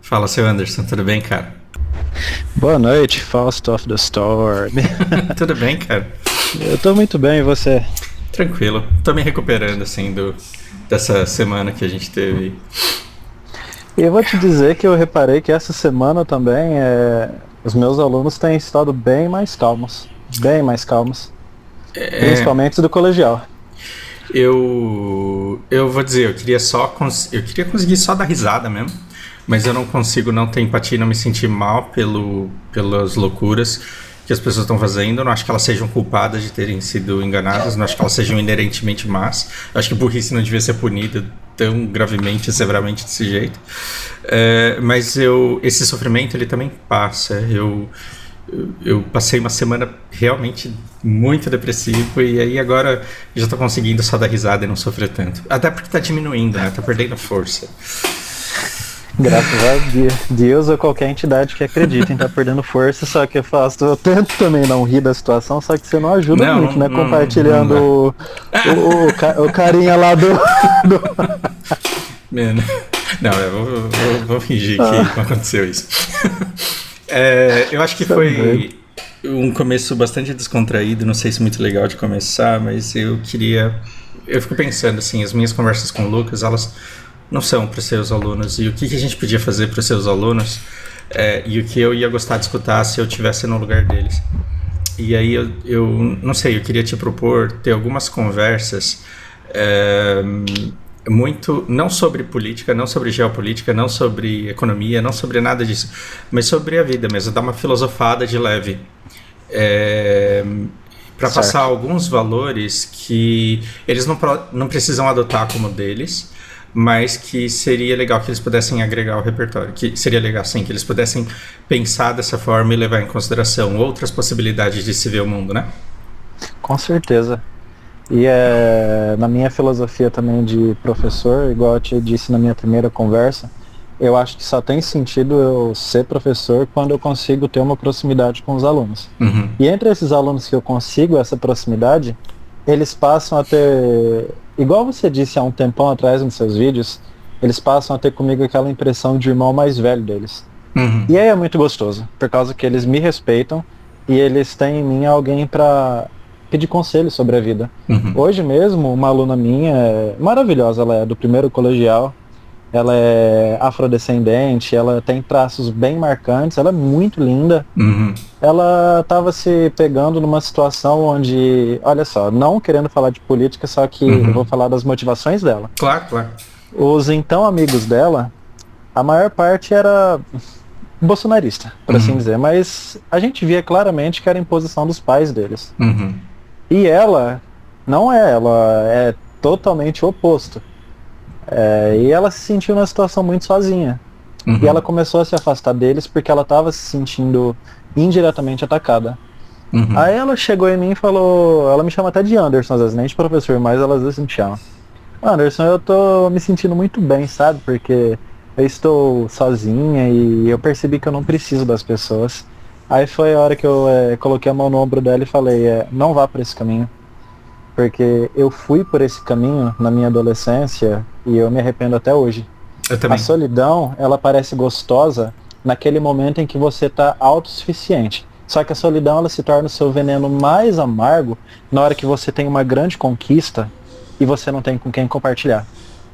Fala, seu Anderson, tudo bem, cara? Boa noite, Faust of the Storm. Tudo bem, cara? Eu tô muito bem, e você? Tranquilo. Tô me recuperando, assim, dessa semana que a gente teve. E eu vou te dizer que eu reparei que essa semana também os meus alunos têm estado bem mais calmos. Bem mais calmos. É, Principalmente do colegial. eu vou dizer, eu queria conseguir só dar risada mesmo, mas eu não consigo não ter empatia e não me sentir mal pelas loucuras que as pessoas estão fazendo. Eu não acho que elas sejam culpadas de terem sido enganadas, não acho que elas sejam inerentemente más. Eu acho que burrice não devia ser punida tão gravemente e severamente desse jeito. Mas esse sofrimento ele também passa. Eu passei uma semana realmente muito depressivo e aí agora já tô conseguindo só dar risada e não sofrer tanto. Até porque tá diminuindo, né? Tá perdendo força. Graças a Deus ou qualquer entidade que acredita em estar perdendo força, só que eu tento também não rir da situação, só que você não ajuda Não, muito, né? não dá. Compartilhando o carinha lá do... Mano, não, vou fingir que não aconteceu isso. Eu acho que Também. foi um começo bastante descontraído, não sei se muito legal de começar, mas eu queria. Eu fico pensando assim, as minhas conversas com o Lucas, elas não são para os seus alunos, e o que a gente podia fazer para os seus alunos, e o que eu ia gostar de escutar se eu estivesse no lugar deles. E aí eu não sei, eu queria te propor ter algumas conversas muito, não sobre política, não sobre geopolítica, não sobre economia, não sobre nada disso, mas sobre a vida mesmo, dar uma filosofada de leve. Para passar Certo. alguns valores que eles não precisam adotar como deles, mas que seria legal que eles pudessem agregar ao repertório, que seria legal sim, que eles pudessem pensar dessa forma e levar em consideração outras possibilidades de se ver o mundo, né? Com certeza. E na minha filosofia também de professor, igual eu te disse na minha primeira conversa, eu acho que só tem sentido eu ser professor quando eu consigo ter uma proximidade com os alunos. Uhum. E entre esses alunos que eu consigo essa proximidade, eles passam a ter, igual você disse há um tempão atrás nos seus vídeos, eles passam a ter comigo aquela impressão de irmão mais velho deles. Uhum. E aí é muito gostoso, por causa que eles me respeitam e eles têm em mim alguém para pedir conselho sobre a vida. Uhum. Hoje mesmo, uma aluna minha, maravilhosa, ela é do primeiro colegial, ela é afrodescendente, ela tem traços bem marcantes, ela é muito linda. Uhum. Ela estava se pegando numa situação onde, olha só, não querendo falar de política, só que eu vou Uhum. falar das motivações dela. Claro, claro. Os então amigos dela, a maior parte era bolsonarista, por assim Uhum. dizer, mas a gente via claramente que era imposição dos pais deles. Uhum. E ela não é, ela é totalmente o oposto. E ela se sentiu numa situação muito sozinha. E ela Uhum. começou a se afastar deles porque ela estava se sentindo indiretamente atacada. Uhum. Aí ela chegou em mim e falou, ela me chama até de Anderson, às vezes, nem de professor, mas ela às vezes me chama. Anderson, eu tô me sentindo muito bem, sabe? Porque eu estou sozinha e eu percebi que eu não preciso das pessoas. Aí foi a hora que eu coloquei a mão no ombro dela e falei, não vá por esse caminho. Porque eu fui por esse caminho na minha adolescência e eu me arrependo até hoje. Eu A também. solidão, ela parece gostosa naquele momento em que você está autossuficiente. Só que a solidão, ela se torna o seu veneno mais amargo na hora que você tem uma grande conquista e você não tem com quem compartilhar.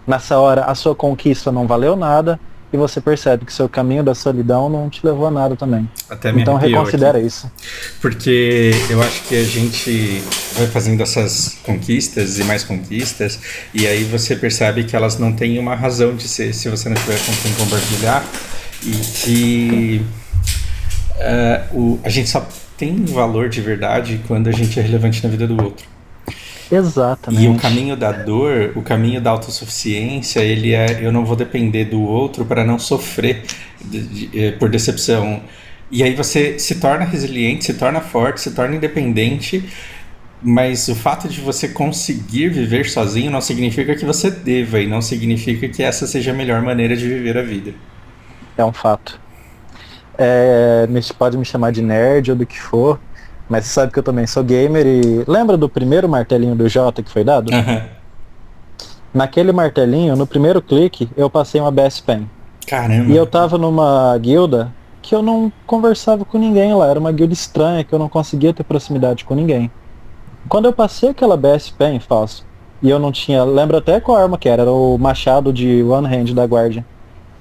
Nessa hora, a sua conquista não valeu nada e você percebe que seu caminho da solidão não te levou a nada também. Até me Então arrepiou aqui. reconsidera isso. Porque eu acho que a gente vai fazendo essas conquistas e mais conquistas, e aí você percebe que elas não têm uma razão de ser se você não tiver com quem compartilhar, e que a gente só tem valor de verdade quando a gente é relevante na vida do outro. E o Exatamente. caminho da dor, o caminho da autossuficiência, ele é eu não vou depender do outro para não sofrer por decepção. E aí você se torna resiliente, se torna forte, se torna independente, mas o fato de você conseguir viver sozinho não significa que você deva, e não significa que essa seja a melhor maneira de viver a vida. É um fato. Pode me chamar de nerd ou do que for, mas você sabe que eu também sou gamer e lembra do primeiro martelinho do Jota que foi dado? Aham. Naquele martelinho, no primeiro clique, eu passei uma BS Pen. E eu Caramba. tava numa guilda que eu não conversava com ninguém lá. Era uma guilda estranha, que eu não conseguia ter proximidade com ninguém. Quando eu passei aquela BS Pen, Fausto, e eu não tinha... Lembro até qual arma que era o machado de One Hand da Guardian.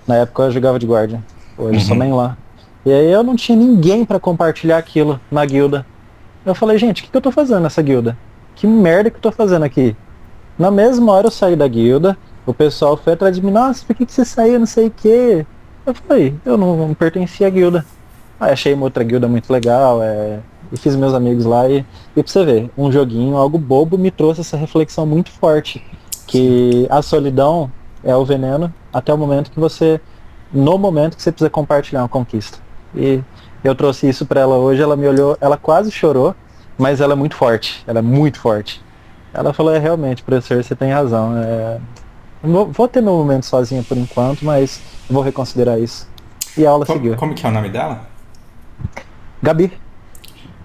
Na época eu jogava de Guardian. Hoje sou Uhum. main lá. E aí eu não tinha ninguém pra compartilhar aquilo na guilda. Eu falei, gente, o que eu tô fazendo nessa guilda? Que merda que eu tô fazendo aqui? Na mesma hora eu saí da guilda, o pessoal foi atrás de mim, nossa, por que você saiu, não sei o quê. Eu falei, eu não pertencia à guilda. Aí achei uma outra guilda muito legal, e fiz meus amigos lá e pra você ver, um joguinho, algo bobo, me trouxe essa reflexão muito forte, Sim. que a solidão é o veneno até o momento que você, no momento que você precisa compartilhar uma conquista. E eu trouxe isso pra ela hoje, ela me olhou, ela quase chorou, mas ela é muito forte, ela é muito forte. Ela falou, realmente, professor, você tem razão. Vou ter meu momento sozinha por enquanto, mas vou reconsiderar isso. E a aula seguiu. Como que é o nome dela? Gabi.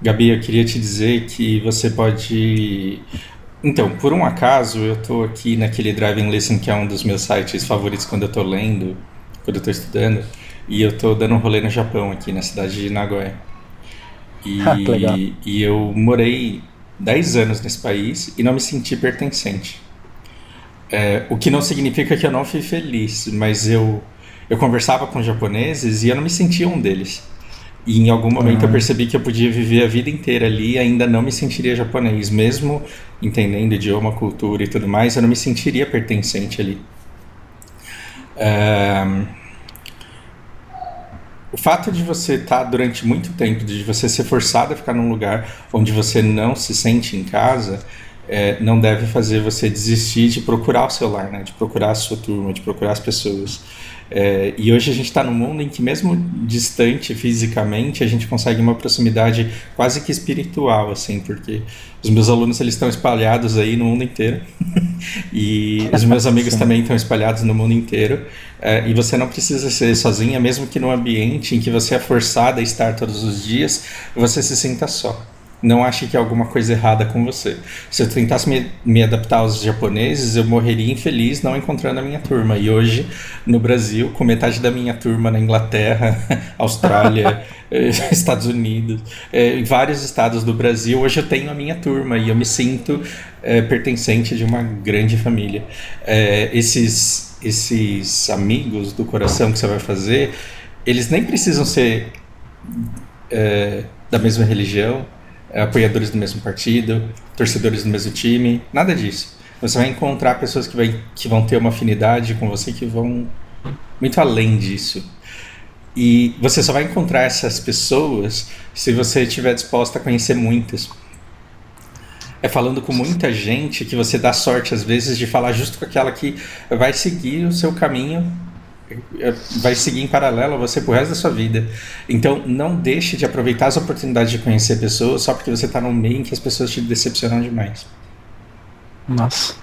Gabi, eu queria te dizer que você pode. Então, por um acaso, eu tô aqui naquele Driving Lesson, que é um dos meus sites favoritos quando eu tô lendo, quando eu tô estudando, e eu tô dando um rolê no Japão, aqui na cidade de Nagoya. Ah, que legal. E eu morei 10 anos nesse país e não me senti pertencente. O que não significa que eu não fui feliz, mas eu conversava com japoneses e eu não me sentia um deles. E em algum momento eu Hum, percebi que eu podia viver a vida inteira ali e ainda não me sentiria japonês. Mesmo entendendo idioma, cultura e tudo mais, eu não me sentiria pertencente ali. O fato de você estar durante muito tempo, de você ser forçado a ficar num lugar onde você não se sente em casa, não deve fazer você desistir de procurar o seu lar, né? De procurar a sua turma, de procurar as pessoas. E hoje a gente está num mundo em que, mesmo distante fisicamente, a gente consegue uma proximidade quase que espiritual, assim, porque os meus alunos eles estão espalhados aí no mundo inteiro e os meus amigos sim. também estão espalhados no mundo inteiro. E você não precisa ser sozinha, mesmo que num ambiente em que você é forçada a estar todos os dias, você se sinta só. Não ache que há alguma coisa errada com você. Se eu tentasse me adaptar aos japoneses, eu morreria infeliz não encontrando a minha turma. E hoje, no Brasil, com metade da minha turma na Inglaterra, Austrália, Estados Unidos, em vários estados do Brasil, hoje eu tenho a minha turma e eu me sinto pertencente de uma grande família. Esses amigos do coração que você vai fazer, eles nem precisam ser da mesma religião, apoiadores do mesmo partido, torcedores do mesmo time, nada disso. Você vai encontrar pessoas que vão ter uma afinidade com você, que vão muito além disso. E você só vai encontrar essas pessoas se você estiver disposta a conhecer muitas. É falando com muita gente que você dá sorte, às vezes, de falar justo com aquela que vai seguir o seu caminho, vai seguir em paralelo a você pro resto da sua vida. Então, não deixe de aproveitar as oportunidades de conhecer pessoas só porque você está num meio em que as pessoas te decepcionam demais. Nossa.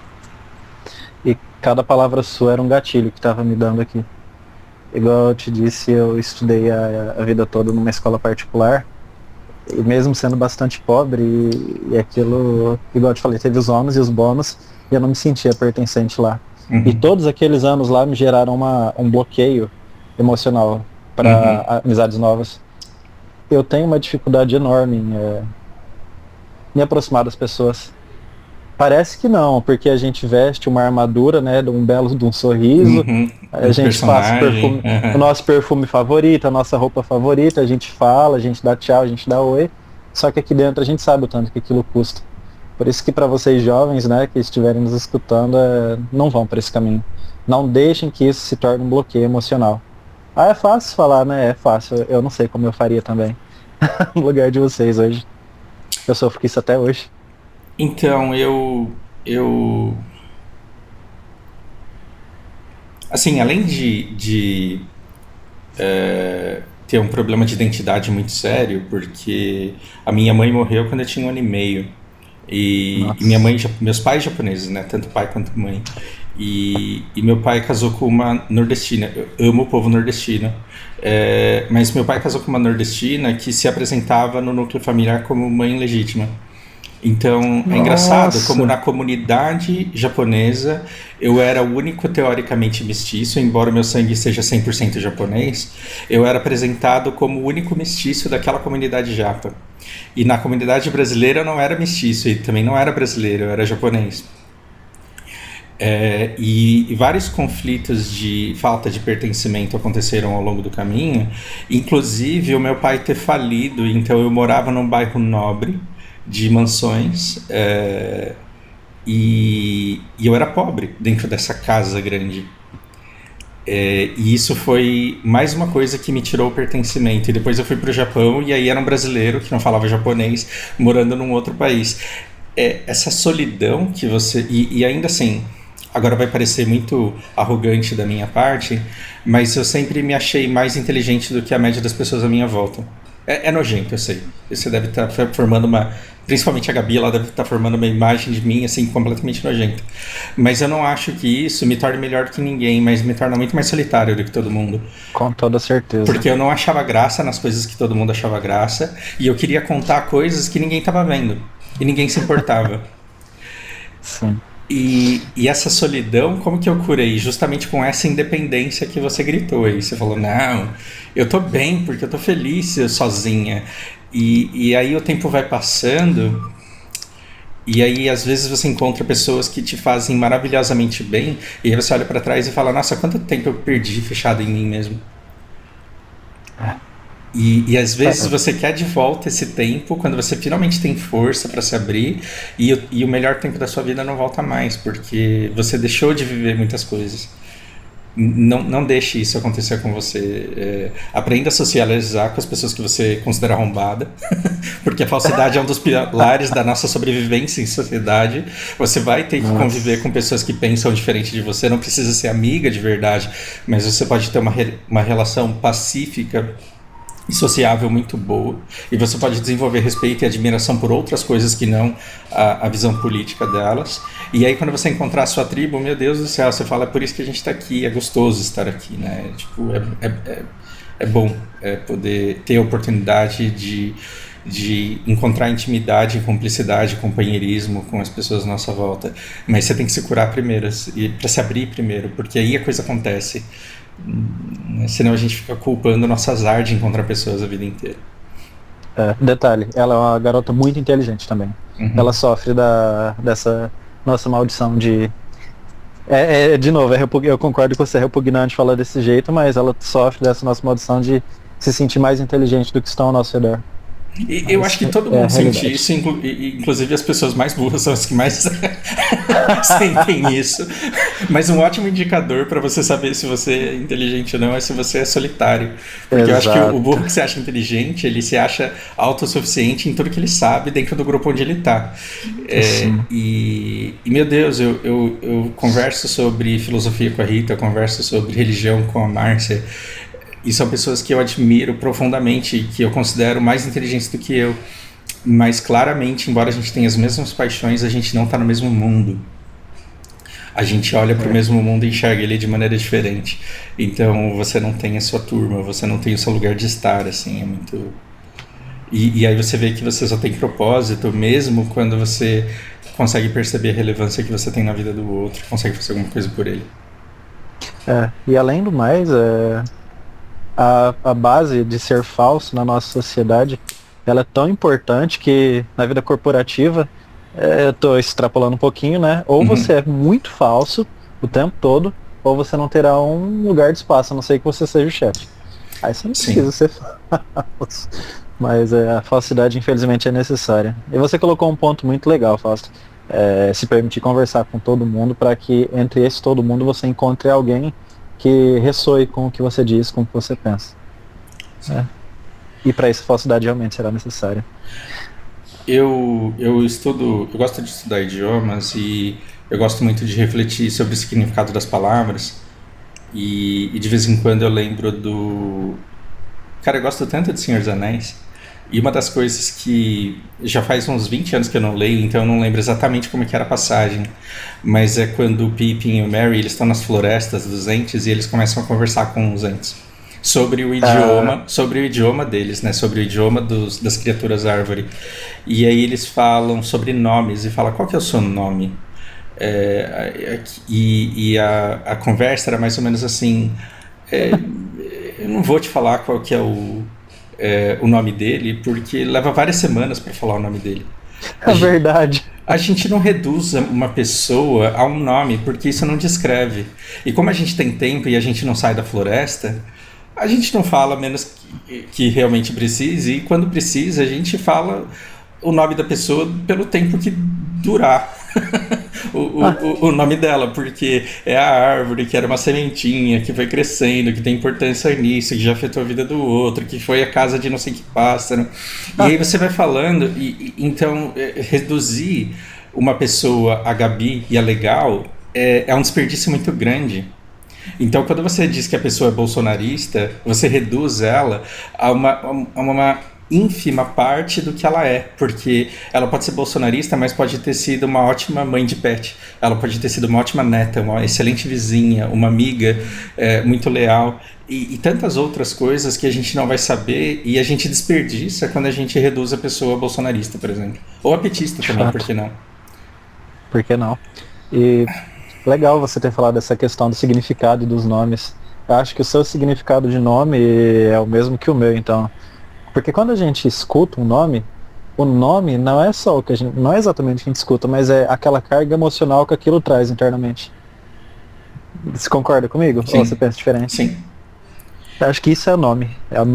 E cada palavra sua era um gatilho que estava me dando aqui. Igual eu te disse, eu estudei a vida toda numa escola particular. E mesmo sendo bastante pobre, e aquilo, igual eu te falei, teve os ônus e os bônus, e eu não me sentia pertencente lá. E Uhum. todos aqueles anos lá me geraram um bloqueio emocional Uhum. para amizades novas. Eu tenho uma dificuldade enorme em me aproximar das pessoas. Parece que não, porque a gente veste uma armadura, né, de um belo de um sorriso, Uhum. a Do gente passa o personagem. perfume, o nosso perfume favorito, a nossa roupa favorita, a gente fala, a gente dá tchau, a gente dá oi, só que aqui dentro a gente sabe o tanto que aquilo custa. Por isso que para vocês jovens, né, que estiverem nos escutando, não vão para esse caminho. Não deixem que isso se torne um bloqueio emocional. Ah, é fácil falar, né? É fácil. Eu não sei como eu faria também no lugar de vocês hoje. Eu sofro com isso até hoje. Então, eu. Assim, além de ter um problema de identidade muito sério, porque a minha mãe morreu quando eu tinha 1 ano e meio. E minha Nossa. mãe, meus pais japoneses, né? Tanto pai quanto mãe. E meu pai casou com uma nordestina. Eu amo o povo nordestino. Mas meu pai casou com uma nordestina que se apresentava no núcleo familiar como mãe legítima. Então, é engraçado Nossa. como na comunidade japonesa eu era o único teoricamente mestiço, embora meu sangue seja 100% japonês, eu era apresentado como o único mestiço daquela comunidade japa. E na comunidade brasileira eu não era mestiço e também não era brasileiro, eu era japonês. E vários conflitos de falta de pertencimento aconteceram ao longo do caminho, inclusive o meu pai ter falido, então eu morava num bairro nobre de mansões, e eu era pobre dentro dessa casa grande. E isso foi mais uma coisa que me tirou o pertencimento. E depois eu fui para o Japão e aí era um brasileiro que não falava japonês morando num outro país. Essa solidão que você... E ainda assim, agora vai parecer muito arrogante da minha parte, mas eu sempre me achei mais inteligente do que a média das pessoas à minha volta. É nojento, eu sei. Você deve estar formando uma... Principalmente a Gabi, ela deve estar formando uma imagem de mim, assim, completamente nojenta. Mas eu não acho que isso me torne melhor do que ninguém, mas me torna muito mais solitário do que todo mundo. Com toda certeza. Porque eu não achava graça nas coisas que todo mundo achava graça, e eu queria contar coisas que ninguém estava vendo, e ninguém se importava. Sim. E essa solidão, como que eu curei? Justamente com essa independência que você gritou aí. Você falou, não, eu tô bem porque eu tô feliz sozinha. E aí o tempo vai passando, e aí às vezes você encontra pessoas que te fazem maravilhosamente bem, e aí você olha pra trás e fala, nossa, quanto tempo eu perdi fechado em mim mesmo. E às vezes você quer de volta esse tempo quando você finalmente tem força para se abrir, e o melhor tempo da sua vida não volta mais, porque você deixou de viver muitas coisas. Não deixe isso acontecer com você. Aprenda a socializar com as pessoas que você considera arrombada, porque a falsidade é um dos pilares da nossa sobrevivência em sociedade. Você vai ter que conviver com pessoas que pensam diferente de você, não precisa ser amiga de verdade, mas você pode ter uma relação pacífica e sociável muito boa, e você pode desenvolver respeito e admiração por outras coisas que não a visão política delas. E aí quando você encontrar a sua tribo, meu Deus do céu, você fala, é por isso que a gente está aqui, é gostoso estar aqui, né? Tipo, é bom poder ter a oportunidade de encontrar intimidade, cumplicidade, companheirismo com as pessoas à nossa volta. Mas você tem que se curar primeiro, para se abrir primeiro, porque aí a coisa acontece. Senão a gente fica culpando o nosso azar de encontrar pessoas a vida inteira. Detalhe, ela é uma garota muito inteligente também. Ela sofre dessa nossa maldição de... de novo, eu concordo com você, é repugnante falar desse jeito, mas ela sofre dessa nossa maldição de se sentir mais inteligente do que estão ao nosso redor. E eu acho que todo mundo sente isso, inclusive as pessoas mais burras são as que mais sentem isso. Mas um ótimo indicador para você saber se você é inteligente ou não é se você é solitário. Porque eu acho que o burro que se acha inteligente, ele se acha autossuficiente em tudo que ele sabe dentro do grupo onde ele está. E meu Deus, eu converso sobre filosofia com a Rita, eu converso sobre religião com a Márcia. E são pessoas que eu admiro profundamente, que eu considero mais inteligentes do que eu. Mas claramente, embora a gente tenha as mesmas paixões, a gente não está no mesmo mundo. A gente olha para o mesmo mundo e enxerga ele de maneira diferente. Então você não tem a sua turma, você não tem o seu lugar de estar, assim, é muito... E aí você vê que você só tem propósito, mesmo quando você consegue perceber a relevância que você tem na vida do outro, consegue fazer alguma coisa por ele. E além do mais, a base de ser falso na nossa sociedade, ela é tão importante que na vida corporativa, eu tô extrapolando um pouquinho, né? Ou você é muito falso o tempo todo, ou você não terá um lugar de espaço, a não ser que você seja o chefe. Aí você não precisa ser falso. Mas a falsidade, infelizmente, é necessária. E você colocou um ponto muito legal, Fausto. Se permitir conversar com todo mundo, para que entre esse todo mundo você encontre alguém que ressoe com o que você diz, com o que você pensa. E para isso a falsidade realmente será necessária. Eu gosto de estudar idiomas e eu gosto muito de refletir sobre o significado das palavras, e de vez em quando eu lembro Cara, eu gosto tanto de Senhor dos Anéis, e uma das coisas que já faz uns 20 anos que eu não leio, então eu não lembro exatamente como que era a passagem, mas é quando o Pippin e o Merry, eles estão nas florestas dos Ents e eles começam a conversar com os Ents sobre o idioma deles, né? Sobre o idioma das criaturas árvore. E aí eles falam sobre nomes e falam qual que é o seu nome. A conversa era mais ou menos assim. Eu não vou te falar qual que é o nome dele, porque leva várias semanas para falar o nome dele. É verdade. A gente não reduz uma pessoa a um nome, porque isso não descreve. E como a gente tem tempo e a gente não sai da floresta, a gente não fala menos que realmente precise, e quando precisa, a gente fala o nome da pessoa pelo tempo que durar. O nome dela, porque é a árvore que era uma sementinha, que foi crescendo, que tem importância nisso, que já afetou a vida do outro, que foi a casa de não sei que pássaro. E aí você vai falando, então reduzir uma pessoa a Gabi e a Legal é um desperdício muito grande. Então, quando você diz que a pessoa é bolsonarista, você reduz ela a uma ínfima parte do que ela é, porque ela pode ser bolsonarista, mas pode ter sido uma ótima mãe de pet, ela pode ter sido uma ótima neta, uma excelente vizinha, uma amiga muito leal, e tantas outras coisas que a gente não vai saber e a gente desperdiça quando a gente reduz a pessoa bolsonarista, por exemplo, ou a petista também, por que não? Por que não? E legal você ter falado dessa questão do significado e dos nomes. Eu acho que o seu significado de nome é o mesmo que o meu, então. Porque quando a gente escuta um nome, o nome não é só o que não é exatamente o que a gente escuta, mas é aquela carga emocional que aquilo traz internamente. Você concorda comigo? Sim. Ou você pensa diferente? Sim. Eu acho que isso é o nome.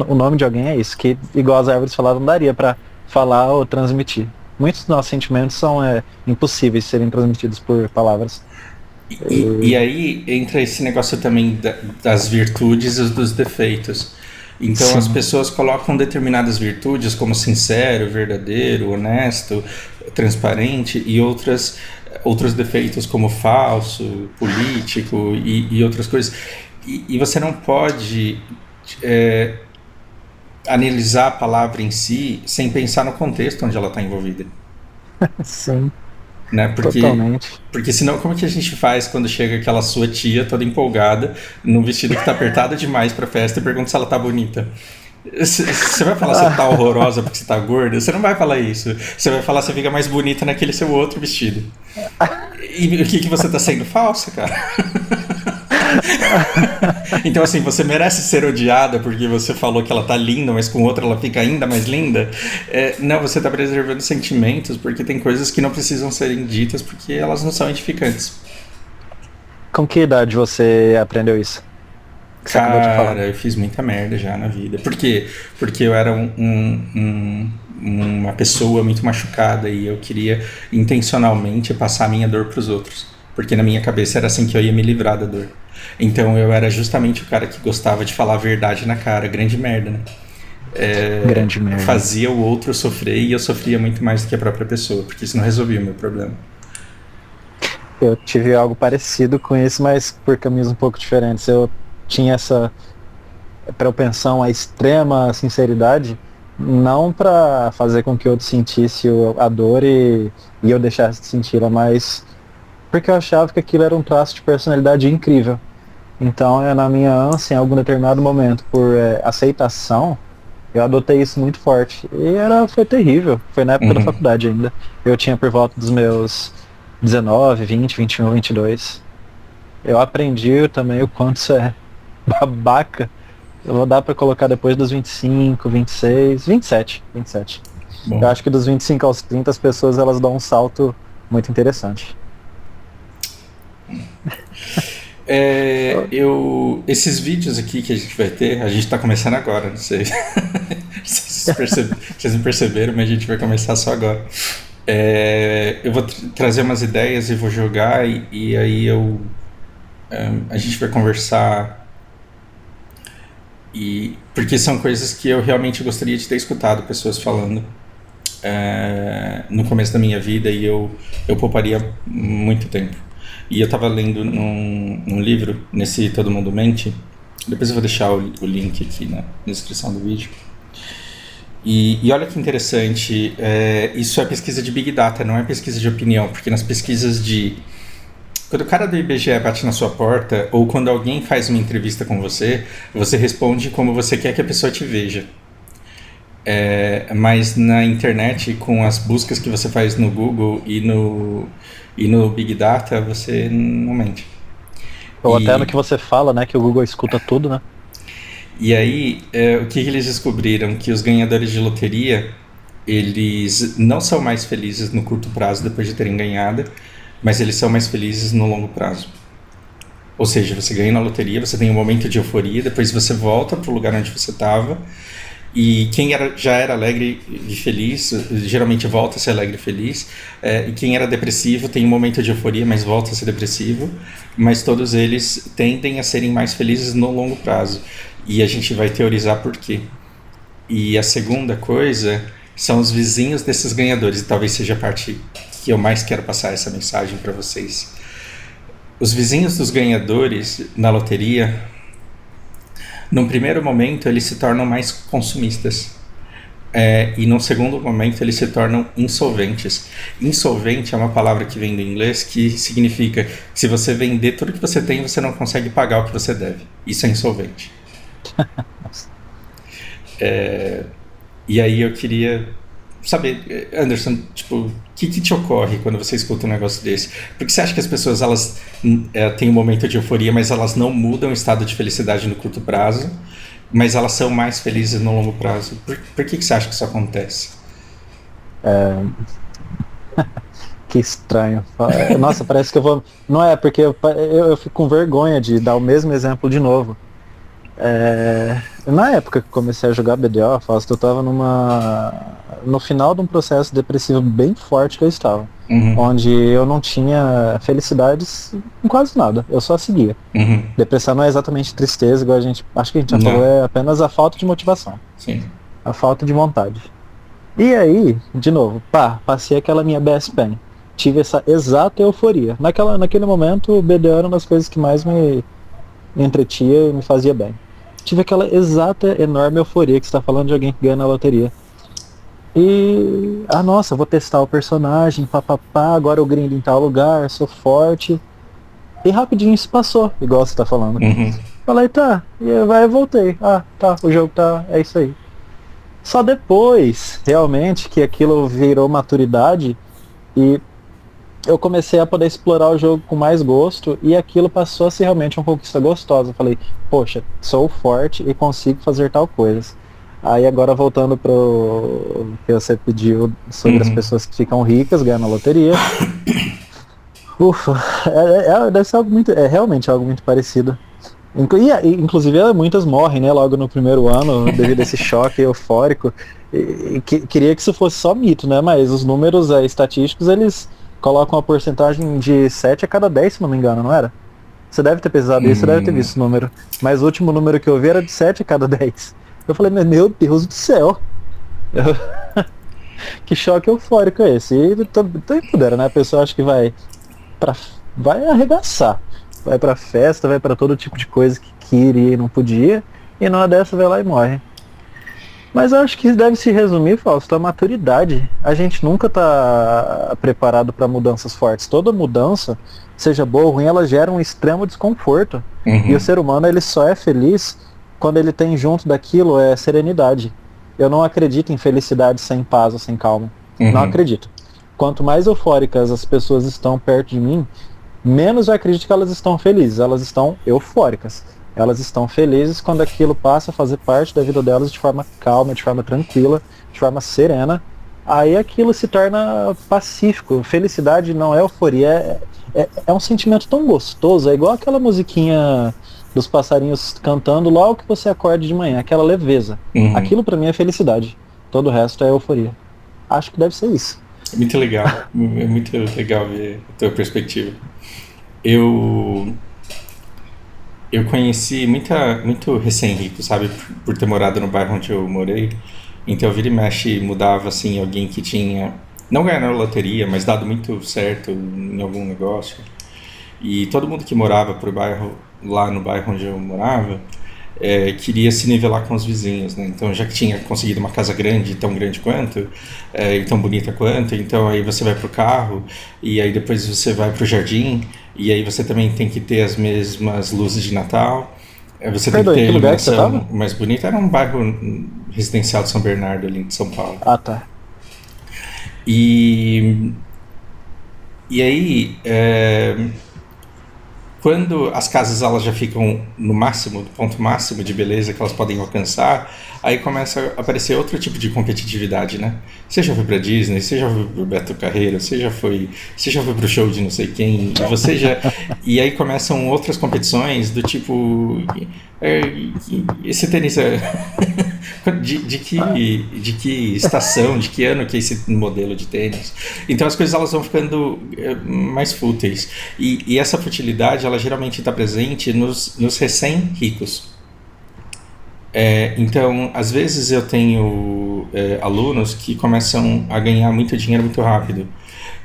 O nome de alguém é isso, que igual as árvores falaram, não daria pra falar ou transmitir. Muitos dos nossos sentimentos são impossíveis de serem transmitidos por palavras. E aí entra esse negócio também das virtudes e dos defeitos. Então Sim. As pessoas colocam determinadas virtudes como sincero, verdadeiro, honesto, transparente, e outros defeitos como falso, político e outras coisas. E você não pode analisar a palavra em si sem pensar no contexto onde ela está envolvida. Sim. Né? Totalmente. Porque senão como é que a gente faz quando chega aquela sua tia toda empolgada num vestido que tá apertado demais pra festa e pergunta se ela tá bonita? Você vai falar se você tá horrorosa porque você tá gorda? Você não vai falar isso. Você vai falar se você fica mais bonita naquele seu outro vestido. E o que você tá sendo? Falsa, cara. Então assim, você merece ser odiada porque você falou que ela tá linda, mas com outra ela fica ainda mais linda. Não, você tá preservando sentimentos porque tem coisas que não precisam serem ditas porque elas não são edificantes. Com que idade você aprendeu isso? Que cara, eu fiz muita merda já na vida. Por quê? Porque eu era uma pessoa muito machucada e eu queria intencionalmente passar a minha dor pros outros. Porque na minha cabeça era assim que eu ia me livrar da dor. Então eu era justamente o cara que gostava de falar a verdade na cara. Grande merda, né? Grande merda. Fazia o outro sofrer e eu sofria muito mais do que a própria pessoa, porque isso não resolvia o meu problema. Eu tive algo parecido com isso, mas por caminhos um pouco diferentes. Eu tinha essa propensão à extrema sinceridade, não para fazer com que eu sentisse a dor e eu deixasse de senti-la, mas porque eu achava que aquilo era um traço de personalidade incrível. Então, na minha ânsia, em algum determinado momento, por aceitação, eu adotei isso muito forte. E foi terrível. Foi na época da faculdade ainda. Eu tinha por volta dos meus 19, 20, 21, 22. Eu aprendi também o quanto isso é babaca. Eu vou dar pra colocar depois dos 25, 26, 27. Bom. Eu acho que dos 25 aos 30 as pessoas elas dão um salto muito interessante. Esses vídeos aqui que a gente vai ter, a gente tá começando agora, não sei se vocês me perceberam, mas a gente vai começar só agora. Eu vou trazer umas ideias e vou jogar e aí a gente vai conversar, porque são coisas que eu realmente gostaria de ter escutado pessoas falando no começo da minha vida e eu pouparia muito tempo. E eu estava lendo num livro, nesse Todo Mundo Mente, depois eu vou deixar o link aqui na descrição do vídeo. E olha que interessante, isso é pesquisa de Big Data, não é pesquisa de opinião, porque nas pesquisas de Quando o cara do IBGE bate na sua porta, ou quando alguém faz uma entrevista com você, você responde como você quer que a pessoa te veja. Mas na internet, com as buscas que você faz no Google e no Big Data, você não mente. Ou até no que você fala, né? Que o Google escuta tudo, né? E aí, o que eles descobriram? Que os ganhadores de loteria, eles não são mais felizes no curto prazo depois de terem ganhado, mas eles são mais felizes no longo prazo. Ou seja, você ganha na loteria, você tem um momento de euforia, depois você volta para o lugar onde você estava, e quem já era alegre e feliz, geralmente volta a ser alegre e feliz, e quem era depressivo tem um momento de euforia, mas volta a ser depressivo, mas todos eles tendem a serem mais felizes no longo prazo. E a gente vai teorizar por quê. E a segunda coisa são os vizinhos desses ganhadores, e talvez seja a parte que eu mais quero passar essa mensagem para vocês. Os vizinhos dos ganhadores na loteria, num primeiro momento, eles se tornam mais consumistas. E num segundo momento, eles se tornam insolventes. Insolvente é uma palavra que vem do inglês que significa que se você vender tudo que você tem, você não consegue pagar o que você deve. Isso é insolvente. E aí eu queria saber, Anderson, tipo, o que te ocorre quando você escuta um negócio desse? Porque você acha que as pessoas, elas têm um momento de euforia, mas elas não mudam o estado de felicidade no curto prazo, mas elas são mais felizes no longo prazo? Por que você acha que isso acontece? Que estranho. Nossa, parece que eu vou... Não é, porque eu fico com vergonha de dar o mesmo exemplo de novo. Na época que comecei a jogar BDO, Fausto, eu tava no final de um processo depressivo bem forte que eu estava. Onde eu não tinha felicidades em quase nada, eu só seguia. Depressão não é exatamente tristeza, igual acho que a gente já falou, é apenas a falta de motivação. Sim. A falta de vontade. E aí, de novo, passei aquela minha best pen. Tive essa exata euforia. Naquele momento, o BDO era uma das coisas que mais me entretia e me fazia bem. Tive aquela exata, enorme euforia que você está falando de alguém que ganha na loteria. E, nossa, vou testar o personagem, papapá, agora eu grindo em tal lugar, sou forte. E rapidinho isso passou, igual você está falando. Falei, tá, e aí eu voltei. Tá, o jogo é isso aí. Só depois, realmente, que aquilo virou maturidade e eu comecei a poder explorar o jogo com mais gosto e aquilo passou a ser realmente uma conquista gostosa. Eu falei, poxa, sou forte e consigo fazer tal coisa. Aí agora voltando pro que você pediu sobre as pessoas que ficam ricas, ganham na loteria. Ufa, deve ser algo muito, realmente algo muito parecido. Inclusive muitas morrem, né, logo no primeiro ano devido a esse choque eufórico. Queria que isso fosse só mito, né, mas os números estatísticos, eles colocam uma porcentagem de 7 a cada 10, se não me engano, não era? Você deve ter pesado isso, você deve ter visto o número. Mas o último número que eu vi era de 7 a cada 10. Eu falei, meu Deus do céu. Que choque eufórico é esse? E puder, né? A pessoa acha que vai arregaçar. Vai pra festa, vai pra todo tipo de coisa que queria e não podia. E numa dessa vai lá e morre. Mas eu acho que deve se resumir, Fausto, a maturidade. A gente nunca está preparado para mudanças fortes. Toda mudança, seja boa ou ruim, ela gera um extremo desconforto. E o ser humano, ele só é feliz quando ele tem junto daquilo serenidade. Eu não acredito em felicidade sem paz ou sem calma. Não acredito. Quanto mais eufóricas as pessoas estão perto de mim, menos eu acredito que elas estão felizes. Elas estão eufóricas. Elas estão felizes quando aquilo passa a fazer parte da vida delas de forma calma, de forma tranquila, de forma serena. Aí aquilo se torna pacífico. Felicidade não é euforia, é um sentimento tão gostoso. É igual aquela musiquinha dos passarinhos cantando logo que você acorda de manhã, aquela leveza. Aquilo pra mim é felicidade. Todo o resto é euforia. Acho que deve ser isso. Muito legal. É muito legal ver a tua perspectiva. Eu conheci muito recém-rico, sabe? Por ter morado no bairro onde eu morei. Então eu vira e mexe mudava, assim, alguém que tinha, não ganhado na loteria, mas dado muito certo em algum negócio. E todo mundo que morava lá no bairro onde eu morava, queria se nivelar com os vizinhos, né? Então já que tinha conseguido uma casa grande, tão grande quanto, e tão bonita quanto, então aí você vai pro carro, e aí depois você vai pro jardim, E aí você também tem que ter as mesmas luzes de Natal. Você Perdão, tem que ter em que lugar que você iluminação tava? mais bonita. Era um bairro residencial de São Bernardo, ali de São Paulo. Ah, tá. E, e aí, quando as casas elas já ficam no máximo, do ponto máximo de beleza que elas podem alcançar, aí começa a aparecer outro tipo de competitividade, né? Você já foi pra Disney, você já foi pro Beto Carreiro, você já foi pro show de não sei quem, e aí começam outras competições do tipo, é, esse tênis é de que estação, de que ano que é esse modelo de tênis. Então as coisas elas vão ficando mais fúteis. E essa futilidade ela geralmente está presente nos recém-ricos. Então, às vezes eu tenho alunos que começam a ganhar muito dinheiro muito rápido.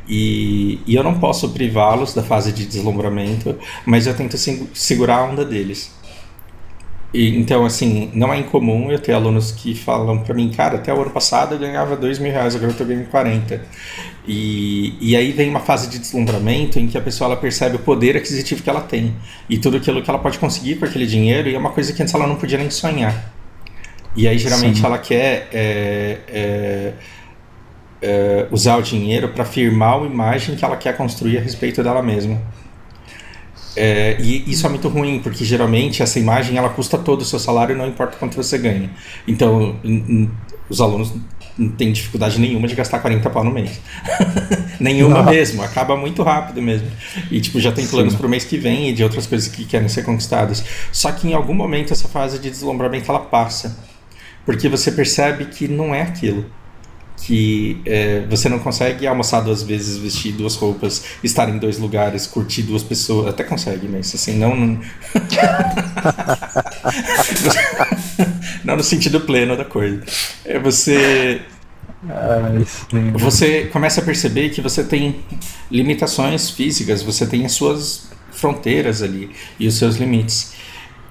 E eu não posso privá-los da fase de deslumbramento, mas eu tento segurar a onda deles. Então, assim, não é incomum eu ter alunos que falam pra mim, cara, até o ano passado eu ganhava R$ 2.000, agora eu tô ganhando 40. E aí vem uma fase de deslumbramento em que a pessoa ela percebe o poder aquisitivo que ela tem e tudo aquilo que ela pode conseguir com aquele dinheiro, e é uma coisa que antes ela não podia nem sonhar. E aí geralmente Sim. ela quer usar o dinheiro para firmar a imagem que ela quer construir a respeito dela mesma. E isso é muito ruim, porque geralmente essa imagem ela custa todo o seu salário, não importa quanto você ganha. Então, os alunos não têm dificuldade nenhuma de gastar 40 pau no mês. Nenhuma Nossa. mesmo, acaba muito rápido mesmo. E tipo, já tem planos Sim. pro mês que vem e de outras coisas que querem ser conquistadas. Só que em algum momento essa fase de deslumbramento ela passa, porque você percebe que não é aquilo. Que você não consegue almoçar 2 vezes, vestir 2 roupas, estar em 2 lugares, curtir 2 pessoas. Até consegue, mas assim, não não no sentido pleno da coisa. Sim. Você começa a perceber que você tem limitações físicas, você tem as suas fronteiras ali e os seus limites.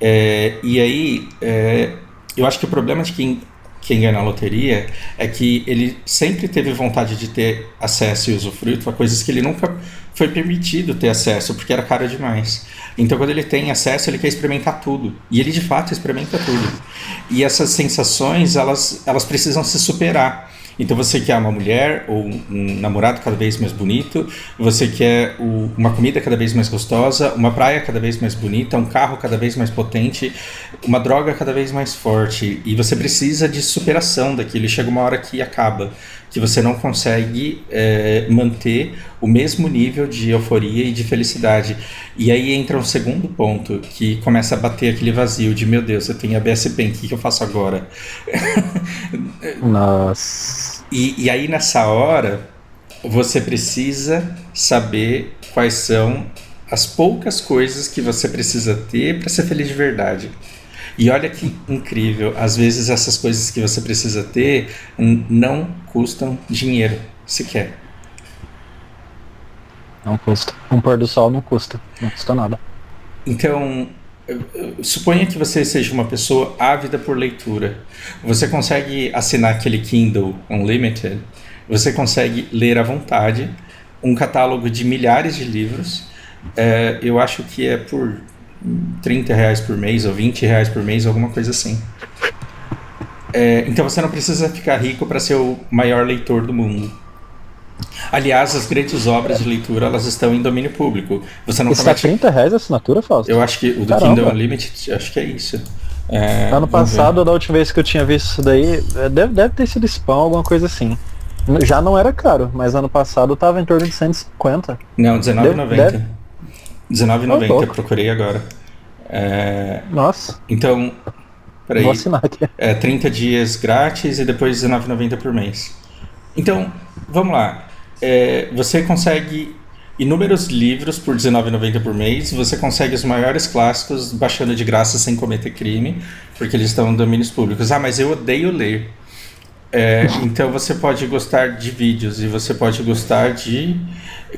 E aí, eu acho que o problema de quem ganha na loteria é que ele sempre teve vontade de ter acesso e usufruto a coisas que ele nunca foi permitido ter acesso, porque era caro demais. Então, quando ele tem acesso, ele quer experimentar tudo. E ele, de fato, experimenta tudo. E essas sensações, elas precisam se superar. Então, você quer uma mulher ou um namorado cada vez mais bonito, você quer uma comida cada vez mais gostosa, uma praia cada vez mais bonita, um carro cada vez mais potente, uma droga cada vez mais forte. E você precisa de superação daquilo. E chega uma hora que acaba, que você não consegue manter o mesmo nível de euforia e de felicidade. E aí entra um segundo ponto, que começa a bater aquele vazio de, meu Deus, eu tenho ABS Pen, o que eu faço agora? Nossa. E aí nessa hora, você precisa saber quais são as poucas coisas que você precisa ter para ser feliz de verdade. E olha que incrível, às vezes essas coisas que você precisa ter não custam dinheiro sequer. Não custa. Um pôr do sol não custa. Não custa nada. Então, suponha que você seja uma pessoa ávida por leitura. Você consegue assinar aquele Kindle Unlimited, você consegue ler à vontade um catálogo de milhares de livros. Eu acho que é por R$ 30 por mês ou R$ 20 por mês, alguma coisa assim. Então você não precisa ficar rico para ser o maior leitor do mundo. Aliás, as grandes obras de leitura elas estão em domínio público. Você não Está comete... R$ 30 a assinatura, Fausto? Eu acho que o do Caramba. Kindle Unlimited, acho que é isso. Ano Vamos ver. passado, da última vez que eu tinha visto isso daí, deve ter sido spam, alguma coisa assim. Já não era caro, mas ano passado tava em torno de 150. Não, R$19,90. Deve- R$19,90, louco. procurei agora. Nossa, Então, peraí. vou assinar aqui. 30 dias grátis e depois R$19,90 por mês. Então, vamos lá. Você consegue inúmeros livros por R$19,90 por mês, você consegue os maiores clássicos baixando de graça sem cometer crime, porque eles estão em domínios públicos. Ah, mas eu odeio ler. Então você pode gostar de vídeos e você pode gostar de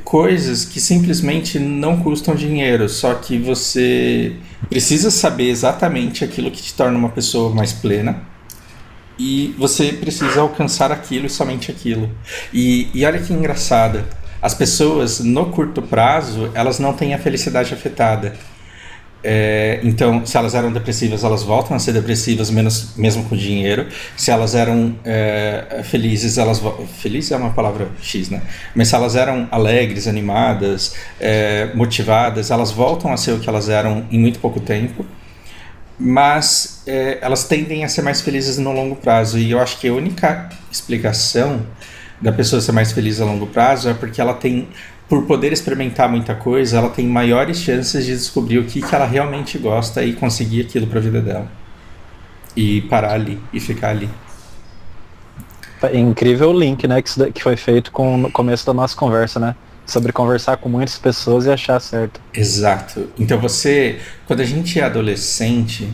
coisas que simplesmente não custam dinheiro, só que você precisa saber exatamente aquilo que te torna uma pessoa mais plena e você precisa alcançar aquilo e somente aquilo. E olha que engraçado, As pessoas, no curto prazo, elas não têm a felicidade afetada. Então, se elas eram depressivas, elas voltam a ser depressivas mesmo com dinheiro. Se elas eram felizes, feliz é uma palavra X, né? Mas se elas eram alegres, animadas, motivadas, elas voltam a ser o que elas eram em muito pouco tempo. Mas elas tendem a ser mais felizes no longo prazo. E eu acho que a única explicação da pessoa ser mais feliz a longo prazo é porque ela tem, por poder experimentar muita coisa, ela tem maiores chances de descobrir o que ela realmente gosta e conseguir aquilo para a vida dela. E parar ali, e ficar ali. É incrível o link, né, que foi feito no começo da nossa conversa, né? Sobre conversar com muitas pessoas e achar certo. Exato. Então quando a gente é adolescente,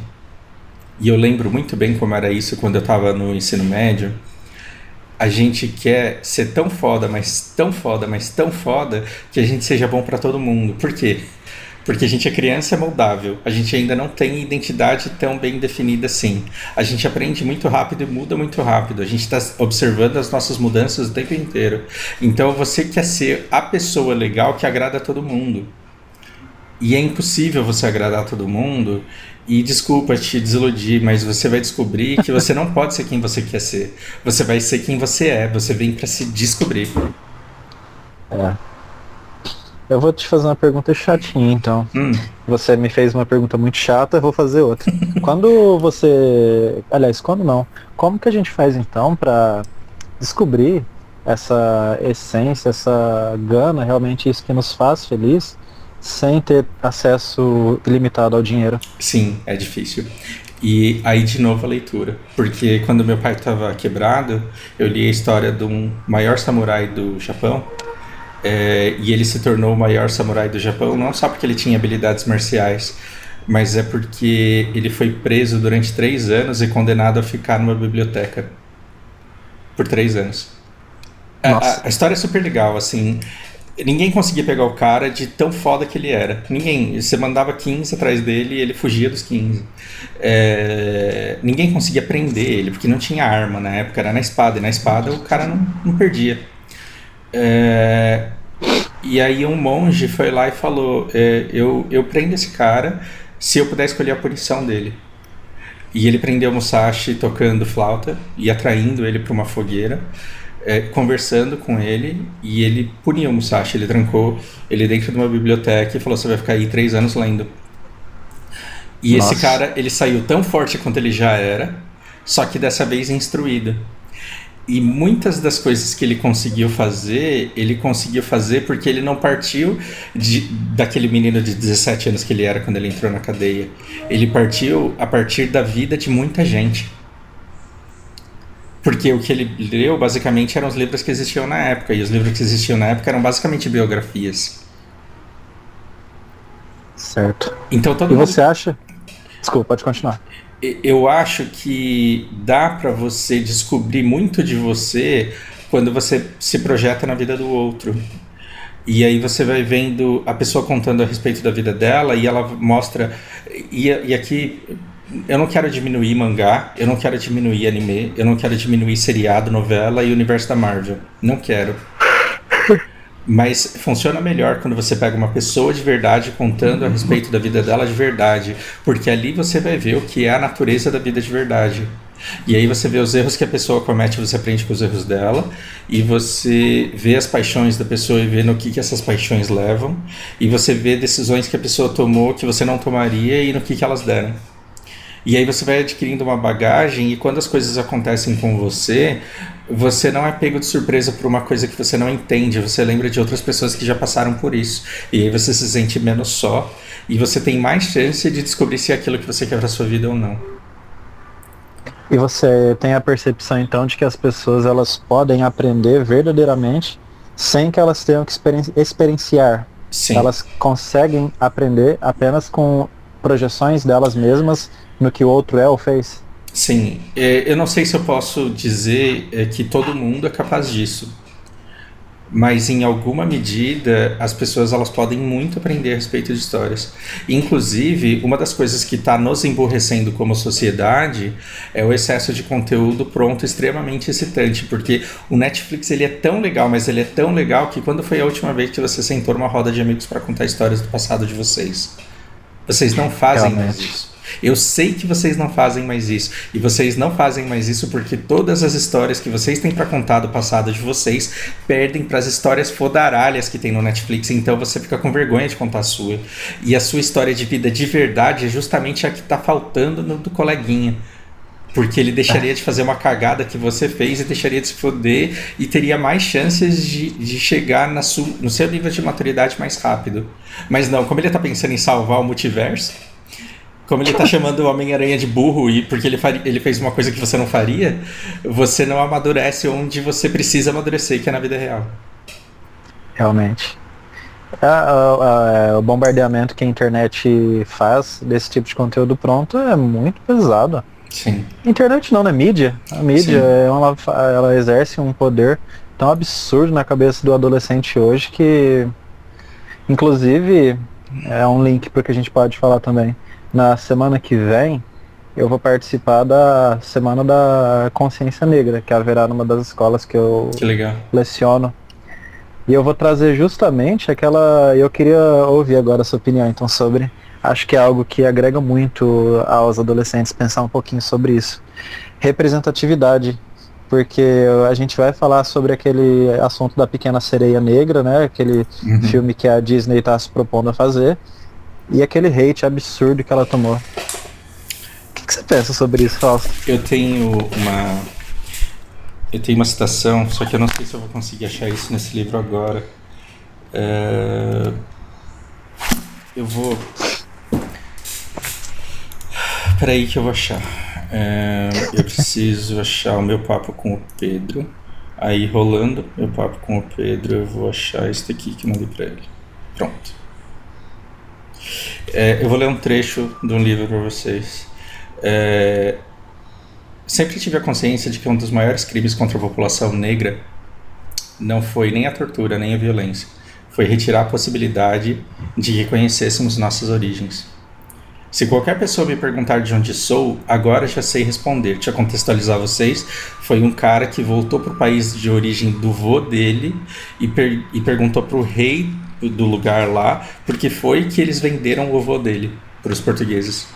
e eu lembro muito bem como era isso quando eu estava no ensino médio, a gente quer ser tão foda, mas tão foda, mas tão foda, que a gente seja bom pra todo mundo. Por quê? Porque a gente é criança, é moldável. A gente ainda não tem identidade tão bem definida assim. A gente aprende muito rápido e muda muito rápido. A gente está observando as nossas mudanças o tempo inteiro. Então você quer ser a pessoa legal que agrada a todo mundo. E é impossível você agradar a todo mundo. E desculpa te desiludir, mas você vai descobrir que você não pode ser quem você quer ser. Você vai ser quem você é. Você vem para se descobrir. Eu vou te fazer uma pergunta chatinha, então. Você me fez uma pergunta muito chata, eu vou fazer outra. Quando não. Como que a gente faz, então, para descobrir essa essência, essa gana, realmente isso que nos faz feliz, sem ter acesso ilimitado ao dinheiro? Sim, é difícil. E aí, de novo, a leitura. Porque quando meu pai estava quebrado, eu li a história de um maior samurai do Japão. E ele se tornou o maior samurai do Japão, não só porque ele tinha habilidades marciais, mas é porque ele foi preso durante 3 anos e condenado a ficar numa biblioteca por 3 anos. A história é super legal, assim. Ninguém conseguia pegar o cara de tão foda que ele era. Ninguém. Você mandava 15 atrás dele e ele fugia dos 15. Ninguém conseguia prender ele, porque não tinha arma na época, era na espada. E na espada o cara não perdia. E aí um monge foi lá e falou, eu prendo esse cara se eu puder escolher a punição dele. E ele prendeu Musashi tocando flauta e atraindo ele para uma fogueira, conversando com ele, e ele puniu Musashi. Ele trancou ele dentro de uma biblioteca e falou, você vai ficar aí 3 anos lendo. E esse cara, ele saiu tão forte quanto ele já era, só que dessa vez instruído. E muitas das coisas que ele conseguiu fazer porque ele não partiu daquele menino de 17 anos que ele era quando ele entrou na cadeia. Ele partiu a partir da vida de muita gente. Porque o que ele leu, basicamente, eram os livros que existiam na época. E os livros que existiam na época eram basicamente biografias. Certo. Então, você acha... Desculpa, pode continuar. Eu acho que dá para você descobrir muito de você quando você se projeta na vida do outro. E aí você vai vendo a pessoa contando a respeito da vida dela e ela mostra... E aqui, eu não quero diminuir mangá, eu não quero diminuir anime, eu não quero diminuir seriado, novela e universo da Marvel. Não quero. Mas funciona melhor quando você pega uma pessoa de verdade contando a respeito da vida dela de verdade, porque ali você vai ver o que é a natureza da vida de verdade. E aí você vê os erros que a pessoa comete, você aprende com os erros dela, e você vê as paixões da pessoa e vê no que essas paixões levam, e você vê decisões que a pessoa tomou que você não tomaria e no que elas deram. E aí você vai adquirindo uma bagagem, e quando as coisas acontecem com você não é pego de surpresa por uma coisa que você não entende, você lembra de outras pessoas que já passaram por isso, e aí você se sente menos só, e você tem mais chance de descobrir se é aquilo que você quer para sua vida ou não. E você tem a percepção, então, de que as pessoas elas podem aprender verdadeiramente sem que elas tenham que experienciar. Sim. Elas conseguem aprender apenas com projeções delas mesmas no que o outro é ou fez? Sim. Eu não sei se eu posso dizer que todo mundo é capaz disso. mas em alguma medida as pessoas elas podem muito aprender a respeito de histórias. Inclusive, uma das coisas que está nos emburrecendo como sociedade é o excesso de conteúdo pronto extremamente excitante, porque o Netflix ele é tão legal, mas ele é tão legal que quando foi a última vez que você sentou numa roda de amigos para contar histórias do passado de vocês? Vocês não fazem mais Realmente. isso. Eu sei que vocês não fazem mais isso. E vocês não fazem mais isso porque todas as histórias que vocês têm para contar do passado de vocês perdem para as histórias fodaralhas que tem no Netflix. Então você fica com vergonha de contar a sua. E a sua história de vida de verdade é justamente a que tá faltando no do coleguinha. Porque ele deixaria de fazer uma cagada que você fez e deixaria de se foder e teria mais chances de chegar no seu nível de maturidade mais rápido. Mas não, como ele tá pensando em salvar o multiverso, como ele tá chamando o Homem-Aranha de burro e porque ele fez uma coisa que você não faria, você não amadurece onde você precisa amadurecer, que é na vida real. Realmente. O bombardeamento que a internet faz desse tipo de conteúdo pronto é muito pesado. Sim. Internet não, né? Mídia. A mídia, ela exerce um poder tão absurdo na cabeça do adolescente hoje que, inclusive, é um link para que a gente pode falar também. Na semana que vem, eu vou participar da Semana da Consciência Negra, que haverá numa das escolas que eu leciono. E eu vou trazer justamente aquela... Eu queria ouvir agora a sua opinião, então, sobre... Acho que é algo que agrega muito aos adolescentes pensar um pouquinho sobre isso. Representatividade. Porque a gente vai falar sobre aquele assunto da Pequena Sereia Negra, né? Aquele filme que a Disney está se propondo a fazer. E aquele hate absurdo que ela tomou. O que você pensa sobre isso, Fausto? Eu tenho uma citação, só que eu não sei se eu vou conseguir achar isso nesse livro agora. Eu vou... Peraí que eu vou achar. Eu preciso achar o meu papo com o Pedro. Aí, rolando meu papo com o Pedro, eu vou achar isso daqui que eu mandei pra ele. Pronto. Eu vou ler um trecho de um livro para vocês. Sempre tive a consciência de que um dos maiores crimes contra a população negra não foi nem a tortura, nem a violência. Foi retirar a possibilidade de que conhecêssemos nossas origens. Se qualquer pessoa me perguntar de onde sou, agora já sei responder. Deixa eu contextualizar vocês. Foi um cara que voltou para o país de origem do vô dele e perguntou para o rei do lugar lá porque foi que eles venderam o vô dele para os portugueses.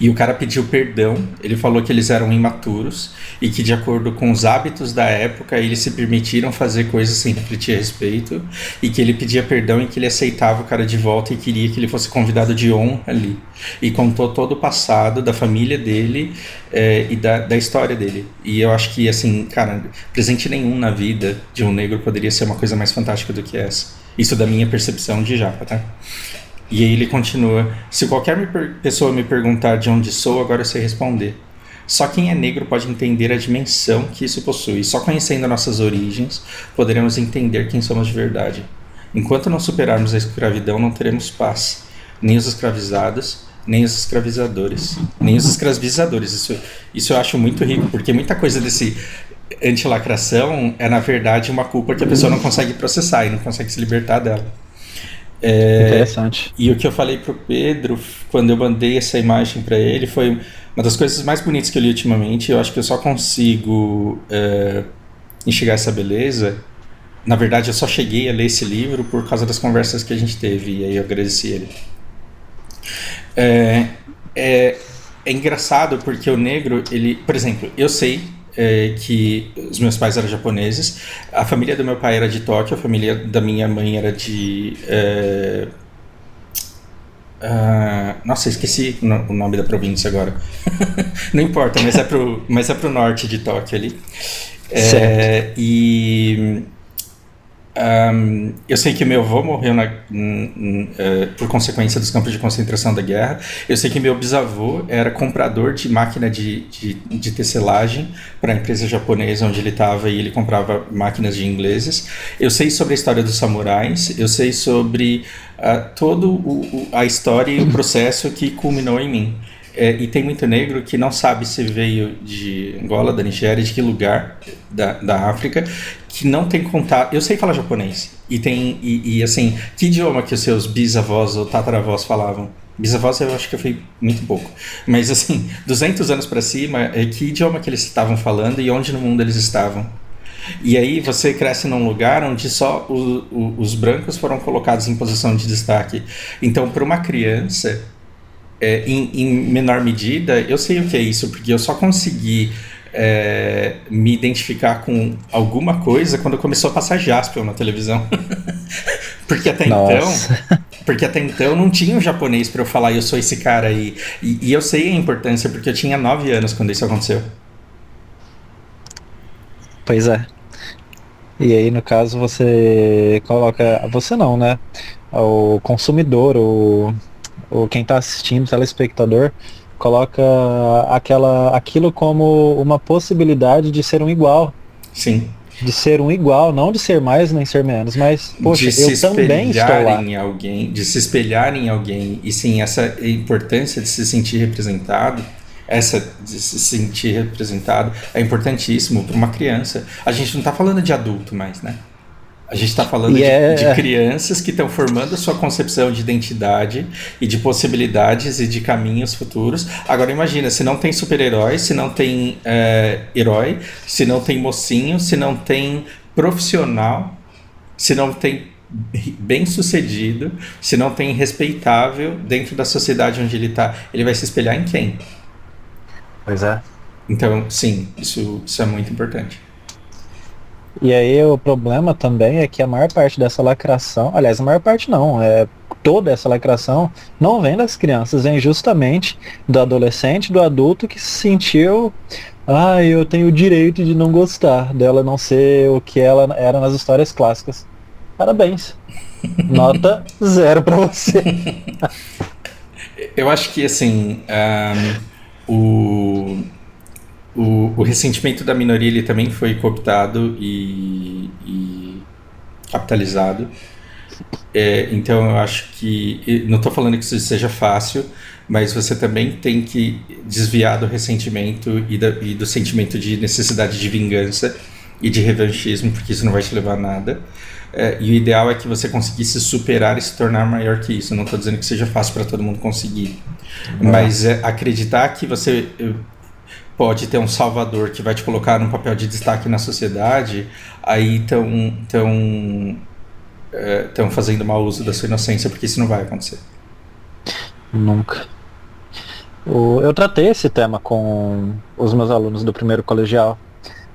E o cara pediu perdão, ele falou que eles eram imaturos e que de acordo com os hábitos da época eles se permitiram fazer coisas sem refletir a respeito e que ele pedia perdão e que ele aceitava o cara de volta e queria que ele fosse convidado de honra ali. E contou todo o passado da família dele e da história dele. E eu acho que, assim, cara, presente nenhum na vida de um negro poderia ser uma coisa mais fantástica do que essa. Isso da minha percepção de japa, tá? E aí ele continua: se qualquer pessoa me perguntar de onde sou, agora eu sei responder. Só quem é negro pode entender a dimensão que isso possui. Só conhecendo nossas origens, poderemos entender quem somos de verdade. Enquanto não superarmos a escravidão, não teremos paz. Nem os escravizados, nem os escravizadores. Nem os escravizadores. Isso eu acho muito rico, porque muita coisa desse antilacração é, na verdade, uma culpa que a pessoa não consegue processar e não consegue se libertar dela. Interessante. E o que eu falei pro Pedro quando eu mandei essa imagem para ele foi uma das coisas mais bonitas que eu li ultimamente. Eu acho que eu só consigo enxergar essa beleza. Na verdade, eu só cheguei a ler esse livro por causa das conversas que a gente teve, e aí eu agradeci ele. É engraçado porque o negro, ele, por exemplo, eu sei que os meus pais eram japoneses, a família do meu pai era de Tóquio, a família da minha mãe era de... nossa, esqueci o nome da província agora. Não importa, mas é pro norte de Tóquio ali. Eu sei que meu avô morreu por consequência dos campos de concentração da guerra. Eu sei que meu bisavô era comprador de máquina de tecelagem para a empresa japonesa onde ele estava, e ele comprava máquinas de ingleses. Eu sei sobre a história dos samurais. Eu sei sobre toda a história e o processo que culminou em mim. e tem muito negro que não sabe se veio de Angola, da Nigéria, de que lugar da África, que não tem contato. Eu sei falar japonês. E assim, que idioma que os seus bisavós ou tataravós falavam? Bisavós eu acho que foi muito pouco. Mas assim, 200 anos para cima, que idioma que eles estavam falando e onde no mundo eles estavam? E aí você cresce num lugar onde só os brancos foram colocados em posição de destaque. Então, para uma criança, em menor medida, eu sei o que é isso, porque eu só consegui me identificar com alguma coisa quando começou a passar Jaspion na televisão. Porque até então não tinha um japonês para eu falar, eu sou esse cara aí. E eu sei a importância, porque eu tinha 9 anos quando isso aconteceu. Pois é. E aí, no caso, você coloca. Você não, né? O consumidor, o quem está assistindo, o telespectador, coloca aquilo como uma possibilidade de ser um igual. Sim. De ser um igual, não de ser mais nem ser menos, mas, poxa, eu também estou lá. De se espelhar em alguém, e sim, essa importância de se sentir representado, é importantíssimo para uma criança. A gente não está falando de adulto mais, né? A gente está falando de crianças que estão formando a sua concepção de identidade e de possibilidades e de caminhos futuros. Agora imagina, se não tem super-herói, se não tem herói, se não tem mocinho, se não tem profissional, se não tem bem-sucedido, se não tem respeitável dentro da sociedade onde ele está, ele vai se espelhar em quem? Pois é. Então, sim, isso é muito importante. E aí o problema também é que a maior parte dessa lacração, aliás, a maior parte não, toda essa lacração não vem das crianças, vem justamente do adolescente, do adulto que se sentiu, eu tenho o direito de não gostar dela, não ser o que ela era nas histórias clássicas. Parabéns. Nota 0 para você. Eu acho que, assim, o ressentimento da minoria ele também foi cooptado e capitalizado. Então eu acho que, não estou falando que isso seja fácil, mas você também tem que desviar do ressentimento e do sentimento de necessidade de vingança e de revanchismo, porque isso não vai te levar a nada. E o ideal é que você conseguisse superar e se tornar maior que isso. Não estou dizendo que seja fácil para todo mundo conseguir, mas acreditar que você pode ter um salvador que vai te colocar num papel de destaque na sociedade, aí estão fazendo mau uso da sua inocência, porque isso não vai acontecer. Nunca. Eu tratei esse tema com os meus alunos do primeiro colegial.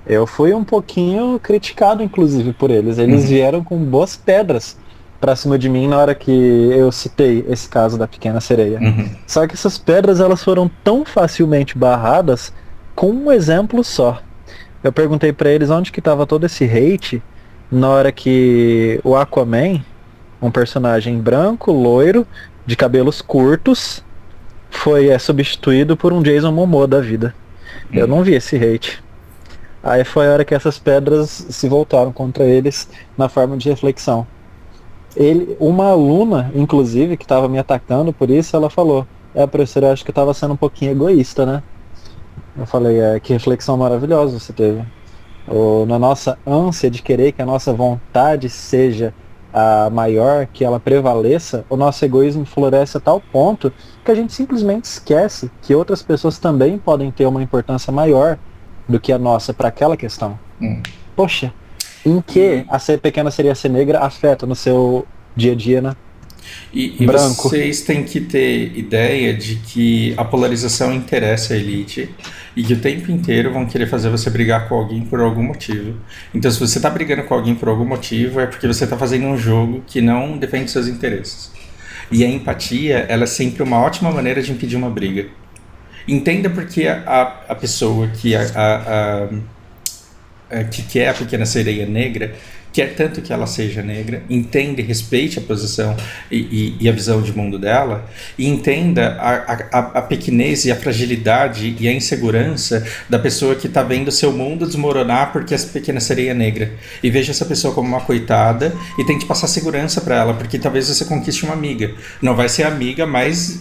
Eu fui um pouquinho criticado, inclusive, por eles. Eles vieram com boas pedras pra cima de mim na hora que eu citei esse caso da Pequena Sereia. Só que essas pedras, elas foram tão facilmente barradas com um exemplo só. Eu perguntei pra eles onde que tava todo esse hate na hora que o Aquaman, um personagem branco, loiro, de cabelos curtos, foi substituído por um Jason Momoa da vida. Eu não vi esse hate. Aí foi a hora que essas pedras se voltaram contra eles na forma de reflexão. Uma aluna, inclusive, que estava me atacando por isso, ela falou: professor, eu acho que eu estava sendo um pouquinho egoísta, né? Eu falei: que reflexão maravilhosa você teve. Na nossa ânsia de querer que a nossa vontade seja a maior, que ela prevaleça, o nosso egoísmo floresce a tal ponto que a gente simplesmente esquece que outras pessoas também podem ter uma importância maior do que a nossa para aquela questão. Poxa, em que a Pequena Sereia Ser Negra afeta no seu dia a dia, né? E vocês têm que ter ideia de que a polarização interessa a elite e que o tempo inteiro vão querer fazer você brigar com alguém por algum motivo. Então, se você está brigando com alguém por algum motivo, é porque você está fazendo um jogo que não defende seus interesses. E a empatia, ela é sempre uma ótima maneira de impedir uma briga. Entenda porque a pessoa que quer a Pequena Sereia negra quer tanto que ela seja negra, entenda e respeite a posição e a visão de mundo dela, e entenda a pequenez e a fragilidade e a insegurança da pessoa que está vendo seu mundo desmoronar porque a Pequena Sereia é negra. E veja essa pessoa como uma coitada e tente passar segurança para ela, porque talvez você conquiste uma amiga. Não vai ser a amiga mais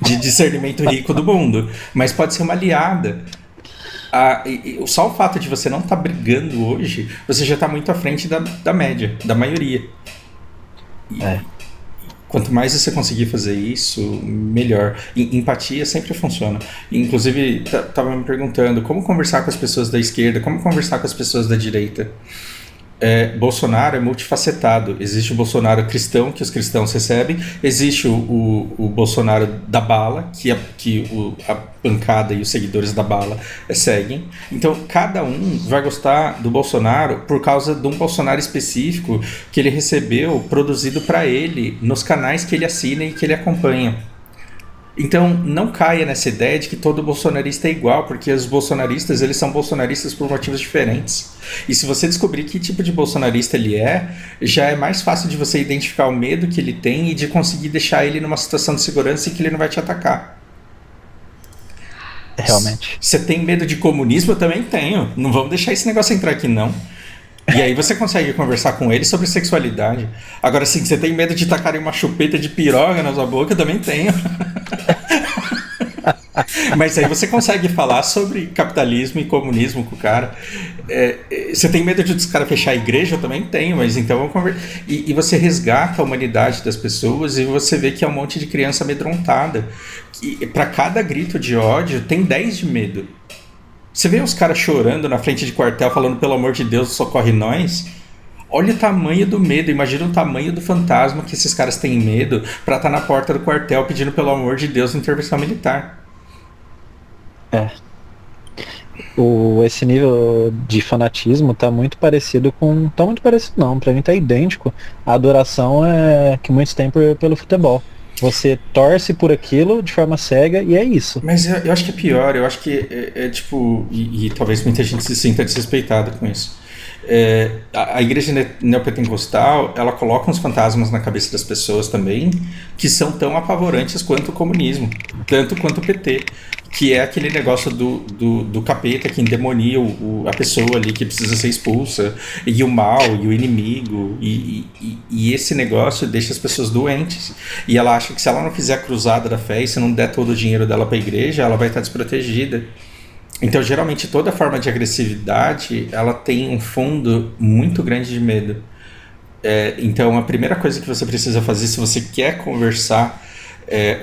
de discernimento rico do mundo, mas pode ser uma aliada. Só o fato de você não estar brigando hoje, você já está muito à frente da média, da maioria. É. Quanto mais você conseguir fazer isso, melhor. Empatia sempre funciona. Inclusive, tava me perguntando como conversar com as pessoas da esquerda, como conversar com as pessoas da direita. Bolsonaro é multifacetado. Existe o Bolsonaro cristão, que os cristãos recebem. Existe o Bolsonaro da bala, que a bancada e os seguidores da bala seguem. Então, cada um vai gostar do Bolsonaro por causa de um Bolsonaro específico que ele recebeu, produzido para ele, nos canais que ele assina e que ele acompanha. Então, não caia nessa ideia de que todo bolsonarista é igual, porque os bolsonaristas, eles são bolsonaristas por motivos diferentes. E se você descobrir que tipo de bolsonarista ele já é mais fácil de você identificar o medo que ele tem e de conseguir deixar ele numa situação de segurança e que ele não vai te atacar. Realmente. Você tem medo de comunismo? Eu também tenho. Não vamos deixar esse negócio entrar aqui, não. E aí você consegue conversar com ele sobre sexualidade. Agora, assim, você tem medo de tacarem uma chupeta de piroga na sua boca? Eu também tenho. Mas aí você consegue falar sobre capitalismo e comunismo com o cara. Você tem medo de os caras fechar a igreja? Eu também tenho, mas então vamos conversar. E você resgata a humanidade das pessoas e você vê que é um monte de criança amedrontada. Para cada grito de ódio, tem 10 de medo. Você vê os caras chorando na frente de quartel, falando, pelo amor de Deus, socorre nós. Olha o tamanho do medo, imagina o tamanho do fantasma que esses caras têm medo pra estar na porta do quartel pedindo, pelo amor de Deus, intervenção militar. Esse nível de fanatismo tá muito parecido com... Tá muito parecido não, pra mim tá idêntico à adoração que muitos têm pelo futebol. Você torce por aquilo de forma cega e é isso. Mas eu acho que é pior, eu acho que tipo... E talvez muita gente se sinta desrespeitada com isso. A igreja neopentecostal, ela coloca uns fantasmas na cabeça das pessoas também, que são tão apavorantes quanto o comunismo, tanto quanto o PT, que é aquele negócio do capeta que endemonia a pessoa ali que precisa ser expulsa, e o mal, e o inimigo, e esse negócio deixa as pessoas doentes, e ela acha que se ela não fizer a cruzada da fé e se não der todo o dinheiro dela para a igreja, ela vai estar desprotegida. Então, geralmente, toda forma de agressividade, ela tem um fundo muito grande de medo. Então, a primeira coisa que você precisa fazer, se você quer conversar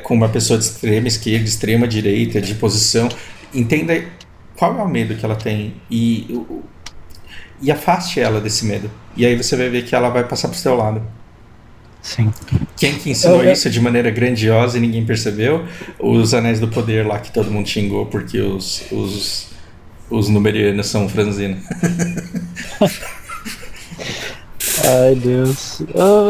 com uma pessoa de extrema esquerda, de extrema direita, de posição, entenda qual é o medo que ela tem e afaste ela desse medo. E aí você vai ver que ela vai passar pro seu lado. Sim. Quem que ensinou isso de maneira grandiosa e ninguém percebeu? Os Anéis do Poder lá que todo mundo xingou porque os numerianos são franzinos. Ai, Deus.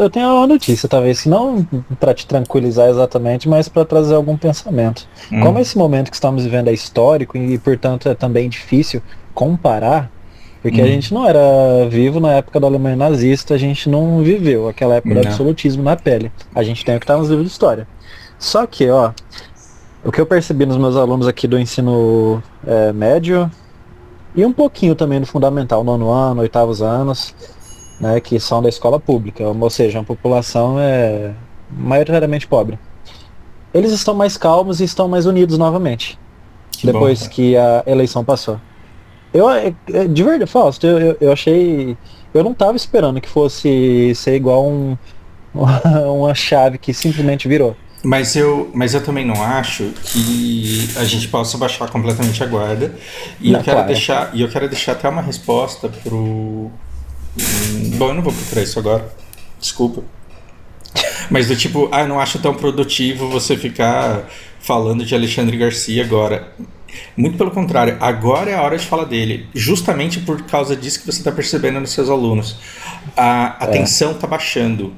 Eu tenho uma notícia, talvez, não para te tranquilizar exatamente, mas para trazer algum pensamento. Como esse momento que estamos vivendo é histórico e, portanto, é também difícil comparar, porque a gente não era vivo na época da Alemanha nazista, a gente não viveu aquela época do absolutismo na pele. A gente tem o que está nos livros de história. Só que, o que eu percebi nos meus alunos aqui do ensino médio, e um pouquinho também do fundamental, 9º ano, 8º anos, né, que são da escola pública, ou seja, a população é maioritariamente pobre. Eles estão mais calmos e estão mais unidos novamente, depois que a eleição passou. De verdade, Fausto, eu achei... Eu não estava esperando que fosse ser igual uma chave que simplesmente virou. Mas eu também não acho que a gente possa baixar completamente a guarda. E eu quero deixar até uma resposta pro... Bom, eu não vou procurar isso agora. Desculpa. Mas do tipo, eu não acho tão produtivo você ficar falando de Alexandre Garcia agora. Muito pelo contrário, agora é a hora de falar dele. Justamente por causa disso que você está percebendo nos seus alunos. A tensão está baixando.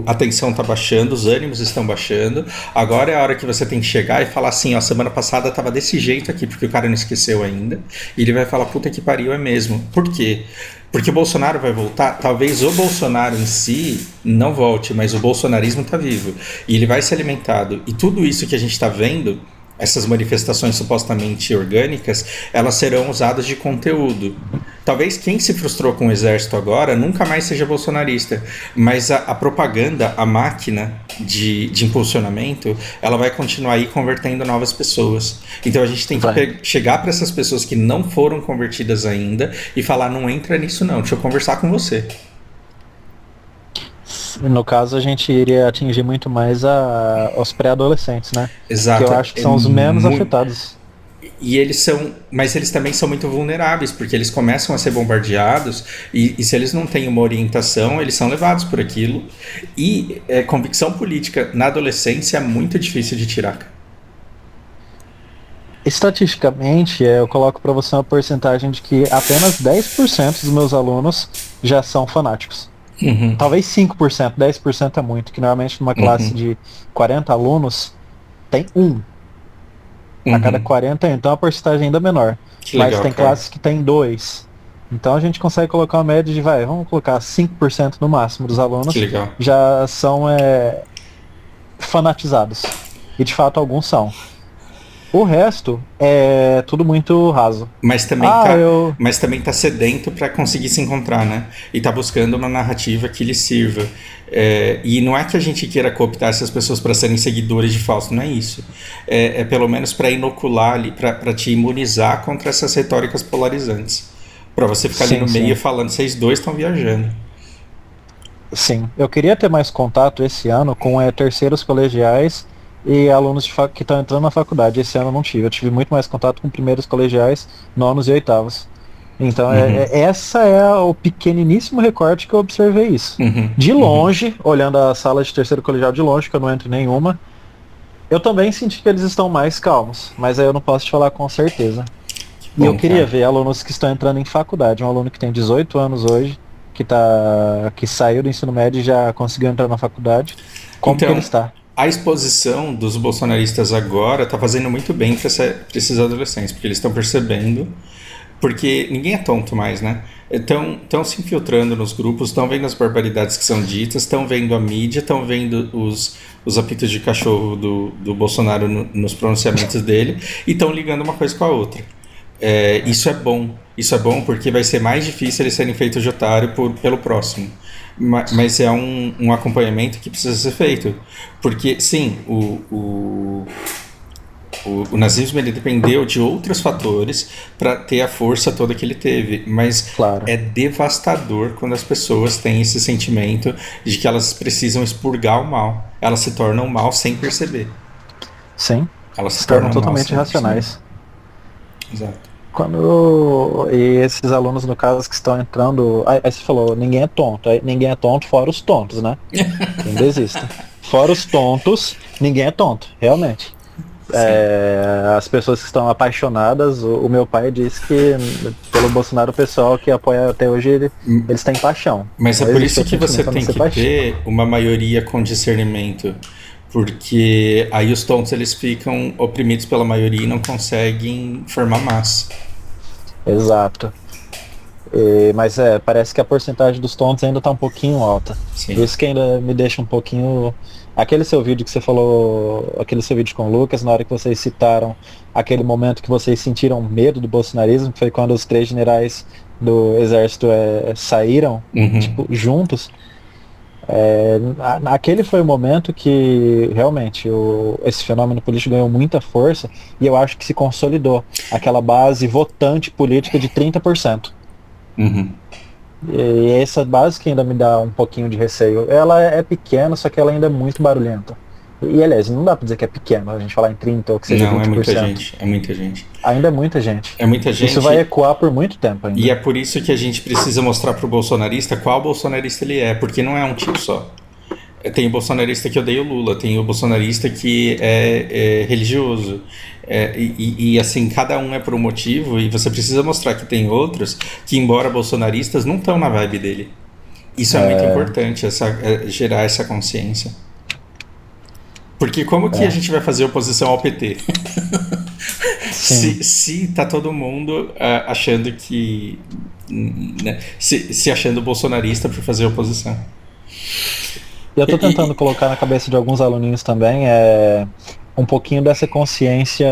A tensão está baixando, os ânimos estão baixando. Agora é a hora que você tem que chegar e falar assim, semana passada estava desse jeito aqui, porque o cara não esqueceu ainda. E ele vai falar, puta que pariu, é mesmo. Por quê? Porque o Bolsonaro vai voltar, talvez o Bolsonaro em si não volte, mas o bolsonarismo está vivo. E ele vai ser alimentado. E tudo isso que a gente está vendo, essas manifestações supostamente orgânicas, elas serão usadas de conteúdo. Talvez quem se frustrou com o exército agora nunca mais seja bolsonarista, mas a propaganda, a máquina de impulsionamento, ela vai continuar aí convertendo novas pessoas. Então a gente tem que chegar para essas pessoas que não foram convertidas ainda e falar, não entra nisso não, deixa eu conversar com você. No caso, a gente iria atingir muito mais os pré-adolescentes, né? Exato. Que eu acho que são os menos afetados. E mas eles também são muito vulneráveis, porque eles começam a ser bombardeados e se eles não têm uma orientação, eles são levados por aquilo. E convicção política na adolescência é muito difícil de tirar. Estatisticamente, eu coloco para você uma porcentagem de que apenas 10% dos meus alunos já são fanáticos. Uhum. Talvez 5%, 10% é muito, que normalmente numa classe de 40 alunos tem um. A cada 40, então a porcentagem ainda menor. Mas legal, tem classes que tem 2. Então a gente consegue colocar uma média de, vamos colocar 5% no máximo dos alunos já são fanatizados. E de fato alguns são. O resto é tudo muito raso. Mas também tá sedento para conseguir se encontrar, né? E tá buscando uma narrativa que lhe sirva. E não é que a gente queira cooptar essas pessoas para serem seguidores de Fausto, não é isso. É pelo menos para inocular ali, para te imunizar contra essas retóricas polarizantes. Para você ficar ali no meio falando, vocês dois estão viajando. Sim, eu queria ter mais contato esse ano com terceiros colegiais e alunos que estão entrando na faculdade. Esse ano eu não tive. Eu tive muito mais contato com primeiros colegiais, nonos e oitavos. Então, essa é o pequeniníssimo recorte que eu observei isso. De longe, olhando a sala de terceiro colegial de longe, que eu não entro em nenhuma, eu também senti que eles estão mais calmos. Mas aí eu não posso te falar com certeza. E eu queria ver alunos que estão entrando em faculdade. Um aluno que tem 18 anos hoje, que saiu do ensino médio e já conseguiu entrar na faculdade. Como que ele está? A exposição dos bolsonaristas agora está fazendo muito bem para esses adolescentes, porque eles estão percebendo, porque ninguém é tonto mais, né? Estão se infiltrando nos grupos, estão vendo as barbaridades que são ditas, estão vendo a mídia, estão vendo os apitos de cachorro do Bolsonaro nos pronunciamentos dele e estão ligando uma coisa com a outra. Isso é bom porque vai ser mais difícil eles serem feitos de otário pelo próximo. Mas é um acompanhamento que precisa ser feito. Porque, sim, o nazismo ele dependeu de outros fatores para ter a força toda que ele teve. Mas é devastador quando as pessoas têm esse sentimento de que elas precisam expurgar o mal. Elas se tornam mal sem perceber. Sim, elas se tornam totalmente irracionais. Exato. E esses alunos, no caso, que estão entrando. Aí você falou, ninguém é tonto. Ninguém é tonto, fora os tontos, né? Ainda existe. Fora os tontos, ninguém é tonto, realmente. As pessoas que estão apaixonadas, o meu pai disse que pelo Bolsonaro, o pessoal que apoia até hoje, eles têm paixão. Mas é por isso que você tem que ter uma maioria com discernimento. Porque aí os tontos eles ficam oprimidos pela maioria e não conseguem formar massa. Exato. Mas parece que a porcentagem dos tontos ainda está um pouquinho alta. Sim. Isso que ainda me deixa um pouquinho... Aquele seu vídeo que você falou, aquele seu vídeo com o Lucas, na hora que vocês citaram aquele momento que vocês sentiram medo do bolsonarismo, que foi quando os 3 generais do exército saíram, juntos. Aquele foi o momento que realmente esse fenômeno político ganhou muita força e eu acho que se consolidou aquela base votante política de 30%. E essa base que ainda me dá um pouquinho de receio. Ela é pequena, só que ela ainda é muito barulhenta. E aliás, não dá pra dizer que é pequeno, a gente falar em 30% ou que seja 20%. É muita gente. Ainda é muita gente. É muita gente. Isso vai ecoar por muito tempo ainda. E é por isso que a gente precisa mostrar pro bolsonarista qual bolsonarista ele é, porque não é um tipo só. Tem o bolsonarista que odeia o Lula, tem o bolsonarista que é religioso. E assim, cada um é por um motivo, e você precisa mostrar que tem outros que, embora bolsonaristas, não estão na vibe dele. Isso é muito importante, gerar essa consciência. Porque como que a gente vai fazer oposição ao PT? se tá todo mundo achando que... Né, se achando bolsonarista para fazer oposição. Eu tô tentando colocar na cabeça de alguns aluninhos também um pouquinho dessa consciência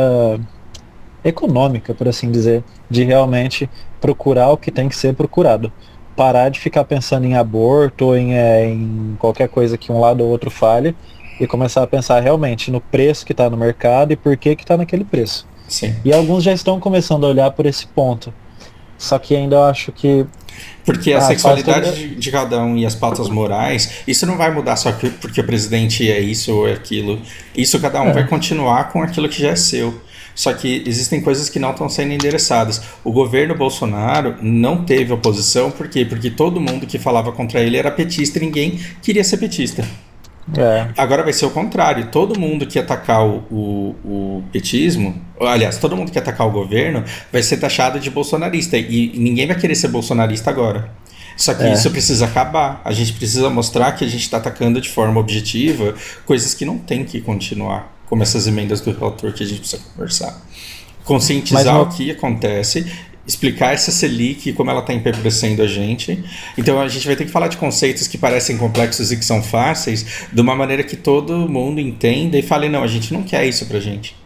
econômica, por assim dizer, de realmente procurar o que tem que ser procurado. Parar de ficar pensando em aborto ou em qualquer coisa que um lado ou outro fale e começar a pensar realmente no preço que está no mercado e por que está naquele preço. Sim. E alguns já estão começando a olhar por esse ponto. Só que ainda eu acho que Porque a faz todo... sexualidade de cada um e as pautas morais, isso não vai mudar só porque o presidente é isso ou é aquilo. Isso cada um vai continuar com aquilo que já é seu. Só que existem coisas que não estão sendo endereçadas. O governo Bolsonaro não teve oposição, por quê? Porque todo mundo que falava contra ele era petista e ninguém queria ser petista. Agora vai ser o contrário. Todo mundo que atacar o petismo, aliás, todo mundo que atacar o governo vai ser taxado de bolsonarista. E ninguém vai querer ser bolsonarista agora. Só que isso precisa acabar. A gente precisa mostrar que a gente está atacando de forma objetiva coisas que não tem que continuar, como essas emendas do relator que a gente precisa conversar. Conscientizar o que acontece, explicar essa Selic e como ela está empobrecendo a gente. Então a gente vai ter que falar de conceitos que parecem complexos e que são fáceis, de uma maneira que todo mundo entenda e fale, não, a gente não quer isso pra gente.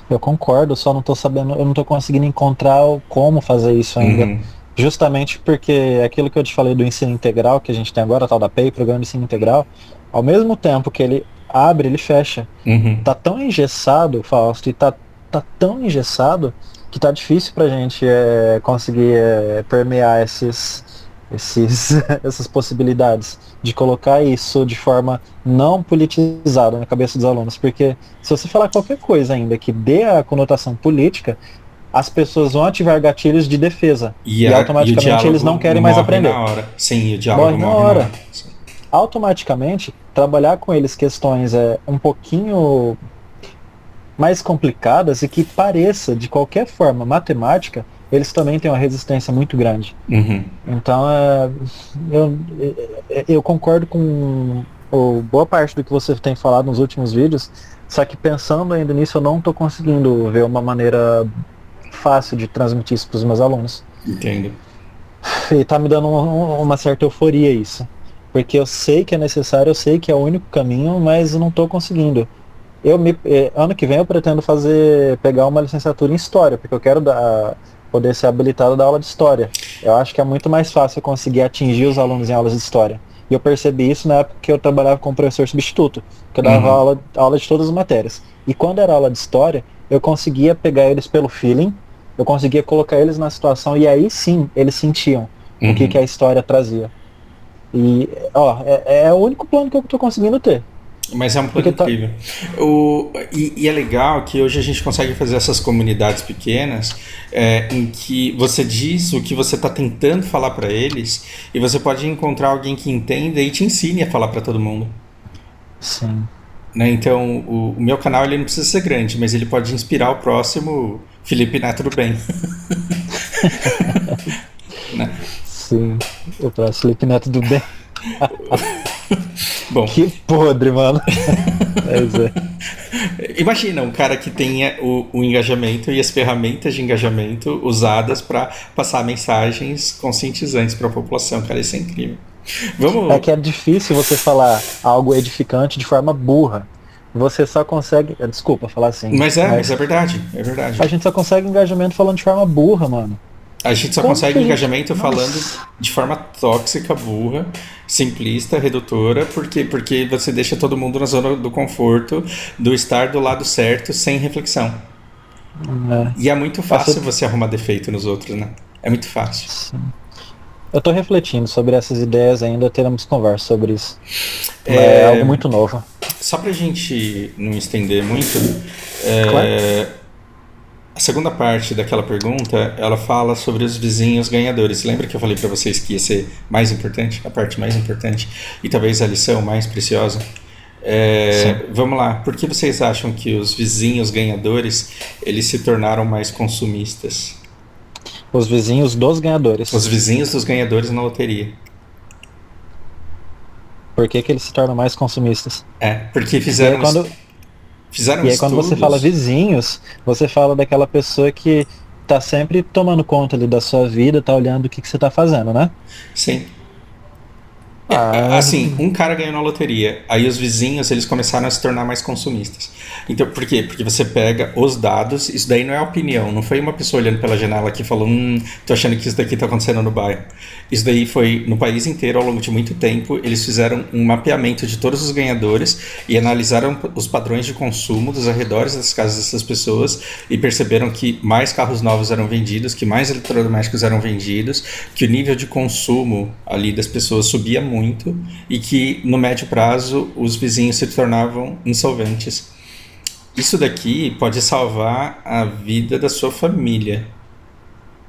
Eu concordo, só não tô sabendo, eu não tô conseguindo encontrar como fazer isso ainda. Justamente porque aquilo que eu te falei do ensino integral, que a gente tem agora, tal da PEI, Programa de Ensino Integral, ao mesmo tempo que ele abre, ele fecha. Tá tão engessado, Fausto, e tá tão engessado que tá difícil pra gente conseguir permear essas possibilidades de colocar isso de forma não politizada na cabeça dos alunos. Porque se você falar qualquer coisa ainda que dê a conotação política, as pessoas vão ativar gatilhos de defesa. E automaticamente eles não querem mais aprender. Na hora. Sim, o diálogo morre na hora. Automaticamente, trabalhar com eles questões um pouquinho mais complicadas e que pareça, de qualquer forma, matemática, eles também têm uma resistência muito grande. Então, eu concordo com boa parte do que você tem falado nos últimos vídeos, só que pensando ainda nisso, eu não estou conseguindo ver uma maneira fácil de transmitir isso para os meus alunos. Entendo. E tá me dando uma certa euforia isso. Porque eu sei que é necessário, eu sei que é o único caminho, mas eu não estou conseguindo. Ano que vem eu pretendo pegar uma licenciatura em História, porque eu quero poder ser habilitado da aula de História. Eu acho que é muito mais fácil eu conseguir atingir os alunos em aulas de História. E eu percebi isso na época que eu trabalhava como professor substituto, que eu dava aula de todas as matérias. E quando era aula de História, eu conseguia pegar eles pelo feeling, eu conseguia colocar eles na situação e aí sim eles sentiam o que a história trazia. E é o único plano que eu estou conseguindo ter. Mas é um plano incrível. E é legal que hoje a gente consegue fazer essas comunidades pequenas em que você diz o que você está tentando falar para eles e você pode encontrar alguém que entenda e te ensine a falar para todo mundo. Sim. Né? Então, o meu canal ele não precisa ser grande, mas ele pode inspirar o próximo Felipe Neto do bem. Né? Sim, o próximo Felipe Neto do bem. Bom. Que podre, mano. Imagina um cara que tenha o engajamento e as ferramentas de engajamento usadas para passar mensagens conscientizantes para a população. Cara, isso é incrível. É que é difícil você falar algo edificante de forma burra. Você só consegue... Desculpa falar assim. Mas é verdade, é verdade. A gente só consegue engajamento falando de forma burra, mano. A gente só consegue engajamento falando de forma tóxica, burra, simplista, redutora, porque você deixa todo mundo na zona do conforto, do estar do lado certo, sem reflexão. E é muito fácil você arrumar defeito nos outros, né? É muito fácil. Sim. Eu tô refletindo sobre essas ideias ainda, teremos conversa sobre isso. É algo muito novo. Só pra gente não estender muito, Claro. A segunda parte daquela pergunta, ela fala sobre os vizinhos ganhadores. Lembra que eu falei para vocês que ia ser mais importante, a parte mais importante, e talvez a lição mais preciosa? Vamos lá, por que vocês acham que os vizinhos ganhadores, eles se tornaram mais consumistas? Os vizinhos dos ganhadores. Os vizinhos dos ganhadores na loteria. Por que eles se tornam mais consumistas? Porque fizeram E aí quando você fala vizinhos, você fala daquela pessoa que tá sempre tomando conta ali da sua vida, tá olhando o que você tá fazendo, né? Sim. Ah, Assim, um cara ganhou na loteria, aí os vizinhos eles começaram a se tornar mais consumistas. Então, por quê? Porque você pega os dados, isso daí não é opinião, não foi uma pessoa olhando pela janela que falou, tô achando que isso daqui tá acontecendo no bairro. Isso daí foi no país inteiro ao longo de muito tempo, eles fizeram um mapeamento de todos os ganhadores e analisaram os padrões de consumo dos arredores das casas dessas pessoas e perceberam que mais carros novos eram vendidos, que mais eletrodomésticos eram vendidos, que o nível de consumo ali das pessoas subia muito e que no médio prazo os vizinhos se tornavam insolventes. Isso daqui pode salvar a vida da sua família.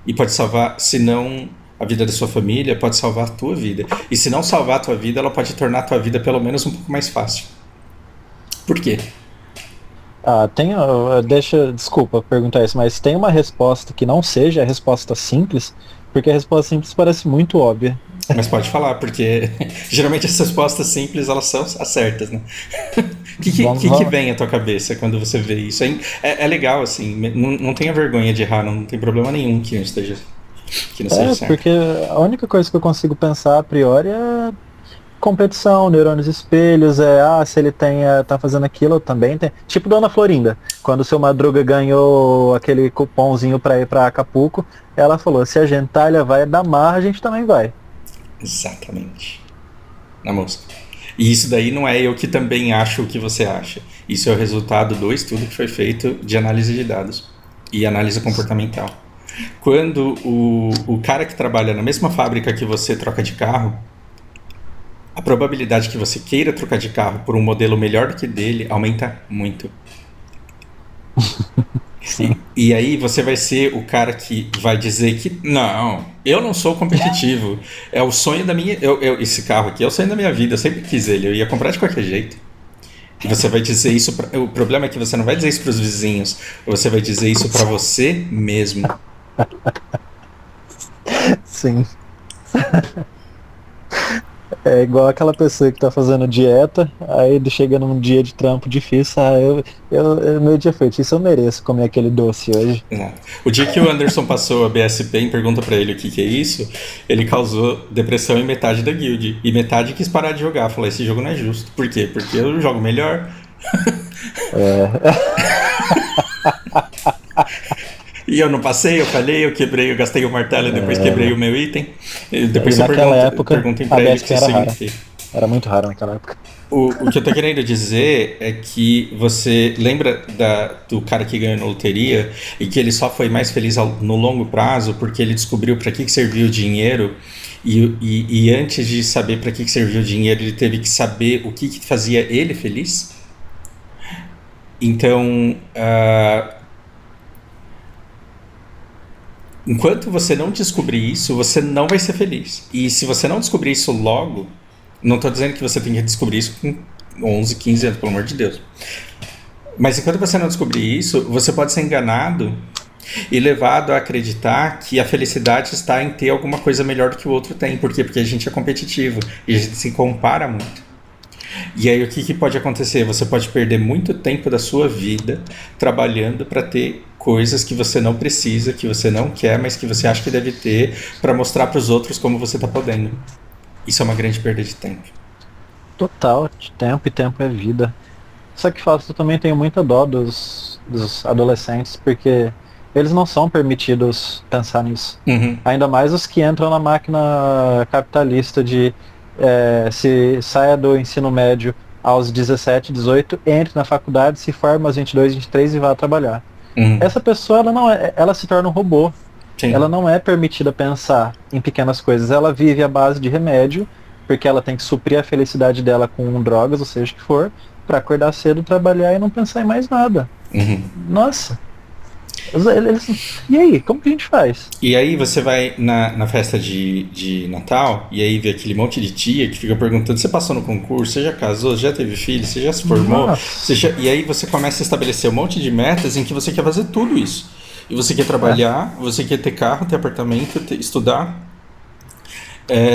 E pode salvar, se não a vida da sua família, pode salvar a tua vida. E se não salvar a tua vida, ela pode tornar a tua vida pelo menos um pouco mais fácil. Por quê? desculpa perguntar isso, mas tem uma resposta que não seja a resposta simples, porque a resposta simples parece muito óbvia. Mas pode falar, porque geralmente as respostas simples, elas são as certas, né? O que vem à tua cabeça quando você vê isso? É legal, assim, não tenha vergonha de errar, não tem problema nenhum que não seja certo. Porque a única coisa que eu consigo pensar a priori é competição, neurônios espelhos, se ele tá fazendo aquilo, eu também tem. Tipo Dona Florinda, quando o seu Madruga ganhou aquele cupomzinho pra ir pra Acapulco, ela falou, se a gentalha vai da marra, a gente também vai. Exatamente. Na música. E isso daí não é eu que também acho o que você acha. Isso é o resultado do estudo que foi feito de análise de dados e análise comportamental. Quando o cara que trabalha na mesma fábrica que você troca de carro, a probabilidade que você queira trocar de carro por um modelo melhor do que dele aumenta muito. E aí você vai ser o cara que vai dizer que não, eu não sou competitivo. É o sonho da minha... esse carro aqui é o sonho da minha vida, eu sempre quis ele, eu ia comprar de qualquer jeito. E você vai dizer isso... O problema é que você não vai dizer isso para os vizinhos, você vai dizer isso para você mesmo. Sim. É igual aquela pessoa que tá fazendo dieta, aí chega num dia de trampo difícil, meu dia foi isso, eu mereço comer aquele doce hoje. O dia que o Anderson passou a BSP e pergunta pra ele o que é isso, ele causou depressão em metade da guild, e metade quis parar de jogar, falou, esse jogo não é justo. Por quê? Porque eu jogo melhor. E eu não passei, eu falhei, eu quebrei, eu gastei o martelo e depois quebrei o meu item. E depois naquela época, perguntem pra ele o que isso significa. Era muito raro naquela época. O que eu tô querendo dizer é que você lembra do cara que ganhou na loteria e que ele só foi mais feliz no longo prazo porque ele descobriu para que serviu o dinheiro e antes de saber para que serviu o dinheiro ele teve que saber o que fazia ele feliz? Então... enquanto você não descobrir isso, você não vai ser feliz. E se você não descobrir isso logo, não estou dizendo que você tem que descobrir isso com 11, 15 anos, pelo amor de Deus. Mas enquanto você não descobrir isso, você pode ser enganado e levado a acreditar que a felicidade está em ter alguma coisa melhor do que o outro tem. Por quê? Porque a gente é competitivo e a gente se compara muito. E aí o que pode acontecer? Você pode perder muito tempo da sua vida trabalhando para ter coisas que você não precisa, que você não quer, mas que você acha que deve ter para mostrar para os outros como você está podendo. Isso é uma grande perda de tempo. Total, de tempo, e tempo é vida. Só que eu também tenho muita dó dos adolescentes, porque eles não são permitidos pensar nisso. Uhum. Ainda mais os que entram na máquina capitalista de se saia do ensino médio aos 17, 18, entre na faculdade, se forma aos 22, 23 e vá trabalhar. Uhum. Essa pessoa, ela se torna um robô. Sim. Ela não é permitida pensar em pequenas coisas. Ela vive à base de remédio, porque ela tem que suprir a felicidade dela com drogas, ou seja o que for, para acordar cedo, trabalhar e não pensar em mais nada. Uhum. Nossa. E aí, como que a gente faz? E aí você vai na festa de Natal, e aí vê aquele monte de tia que fica perguntando, você passou no concurso, você já casou, já teve filho, você já se formou? E aí você começa a estabelecer um monte de metas em que você quer fazer tudo isso. E você quer trabalhar, você quer ter carro, ter apartamento, estudar,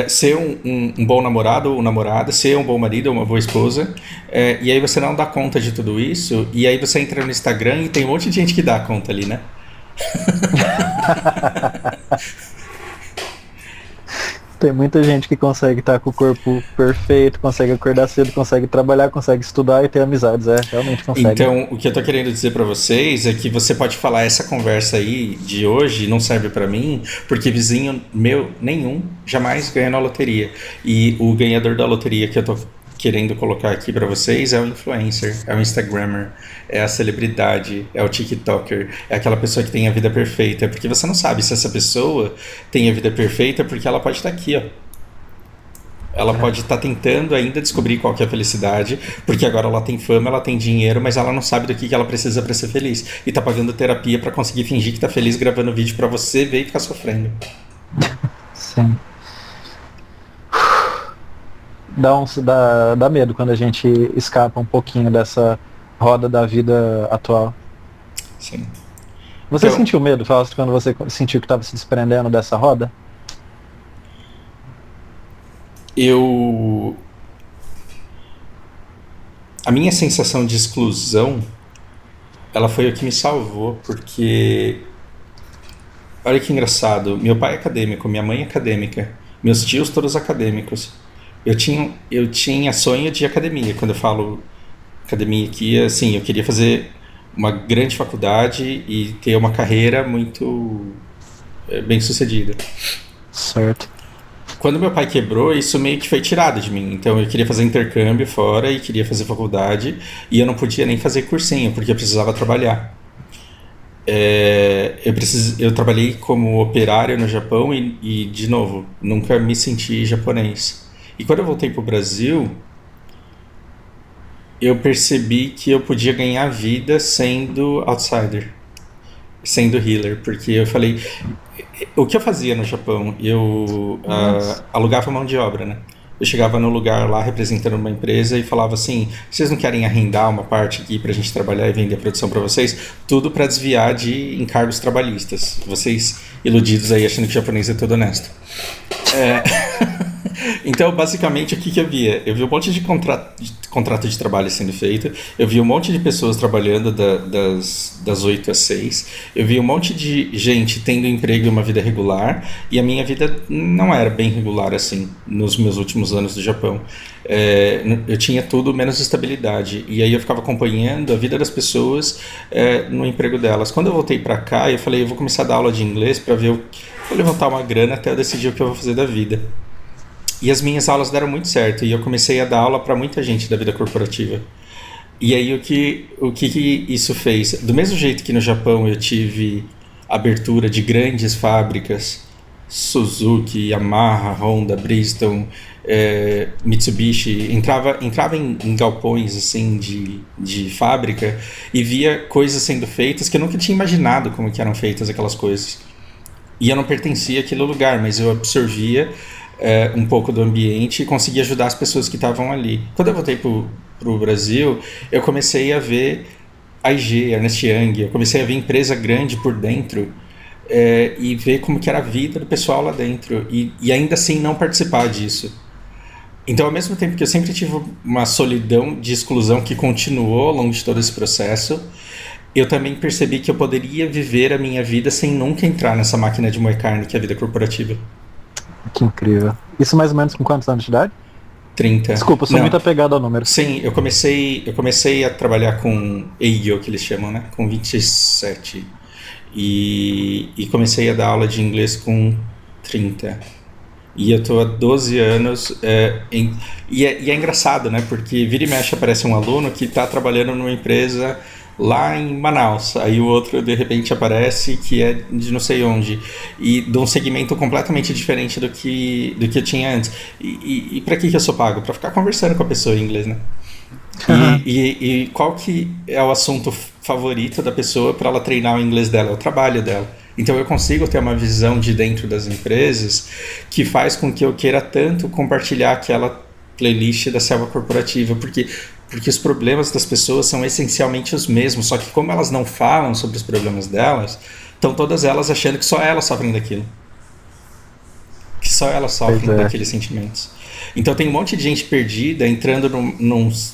ser um bom namorado ou namorada, ser um bom marido ou uma boa esposa, e aí você não dá conta de tudo isso, e aí você entra no Instagram e tem um monte de gente que dá conta ali, né? Tem muita gente que consegue estar com o corpo perfeito, consegue acordar cedo, consegue trabalhar, consegue estudar e ter amizades. Realmente consegue. Então, o que eu tô querendo dizer pra vocês é que você pode falar essa conversa aí de hoje não serve pra mim, porque vizinho meu nenhum jamais ganha na loteria. E o ganhador da loteria que eu tô querendo colocar aqui pra vocês é o influencer, é o instagrammer, é a celebridade, é o tiktoker, é aquela pessoa que tem a vida perfeita, porque você não sabe se essa pessoa tem a vida perfeita porque ela pode estar aqui, ó. Ela pode estar tentando ainda descobrir qual que é a felicidade, porque agora ela tem fama, ela tem dinheiro, mas ela não sabe do que ela precisa para ser feliz. E tá pagando terapia para conseguir fingir que tá feliz gravando vídeo para você ver e ficar sofrendo. Sim. Dá medo quando a gente escapa um pouquinho dessa roda da vida atual. Sim. Você Então, sentiu medo, Fausto, quando você sentiu que estava se desprendendo dessa roda? eu. A minha sensação de exclusão, ela foi o que me salvou, porque. Olha que engraçado. Meu pai é acadêmico, minha mãe é acadêmica, meus tios todos acadêmicos. Eu tinha sonho de academia. Quando eu falo academia aqui, assim, eu queria fazer uma grande faculdade e ter uma carreira muito bem sucedida. Certo. Quando meu pai quebrou, isso meio que foi tirado de mim. Então eu queria fazer intercâmbio fora e queria fazer faculdade e eu não podia nem fazer cursinho porque eu precisava trabalhar. Eu trabalhei como operário no Japão e, de novo, nunca me senti japonês. E quando eu voltei pro Brasil, eu percebi que eu podia ganhar vida sendo outsider, sendo healer, porque eu falei, o que eu fazia no Japão? Eu alugava mão de obra, né? Eu chegava no lugar lá representando uma empresa e falava assim: vocês não querem arrendar uma parte aqui pra gente trabalhar e vender a produção pra vocês? Tudo pra desviar de encargos trabalhistas. Vocês iludidos aí achando que o japonês é todo honesto. Então, basicamente, o que eu via? Eu vi um monte de contrato de trabalho sendo feito, eu vi um monte de pessoas trabalhando das 8 às 6, eu vi um monte de gente tendo emprego e uma vida regular, e a minha vida não era bem regular assim, nos meus últimos anos do Japão. Eu tinha tudo menos estabilidade, e aí eu ficava acompanhando a vida das pessoas no emprego delas. Quando eu voltei para cá, eu falei, eu vou começar a dar aula de inglês para ver, vou levantar uma grana até eu decidir o que eu vou fazer da vida. E as minhas aulas deram muito certo, e eu comecei a dar aula para muita gente da vida corporativa. E aí o que isso fez? Do mesmo jeito que no Japão eu tive abertura de grandes fábricas, Suzuki, Yamaha, Honda, Bridgestone, Mitsubishi, entrava em galpões assim de fábrica e via coisas sendo feitas que eu nunca tinha imaginado como que eram feitas aquelas coisas. E eu não pertencia àquele lugar, mas eu absorvia um pouco do ambiente e conseguia ajudar as pessoas que estavam ali. Quando eu voltei pro Brasil, eu comecei a ver a IG, Ernst Young, eu comecei a ver empresa grande por dentro e ver como que era a vida do pessoal lá dentro e ainda assim não participar disso. Então, ao mesmo tempo que eu sempre tive uma solidão de exclusão que continuou ao longo de todo esse processo, eu também percebi que eu poderia viver a minha vida sem nunca entrar nessa máquina de moer carne que é a vida corporativa. Que incrível. Isso mais ou menos com quantos anos de idade? 30. Desculpa, eu sou muito apegado ao número. Sim, eu comecei a trabalhar com Eigyo, que eles chamam, né? Com 27. E comecei a dar aula de inglês com 30. E eu tô há 12 anos. E é engraçado, né? Porque vira e mexe aparece um aluno que está trabalhando numa empresa lá em Manaus, aí o outro de repente aparece que é de não sei onde e de um segmento completamente diferente do que eu tinha antes. E para que eu sou pago? Para ficar conversando com a pessoa em inglês, né? E qual que é o assunto favorito da pessoa para ela treinar o inglês dela? É o trabalho dela. Então eu consigo ter uma visão de dentro das empresas que faz com que eu queira tanto compartilhar aquela playlist da selva corporativa, porque os problemas das pessoas são essencialmente os mesmos, só que como elas não falam sobre os problemas delas, estão todas elas achando que só elas sofrem daquilo. Que só elas sofrem daqueles sentimentos. Então tem um monte de gente perdida entrando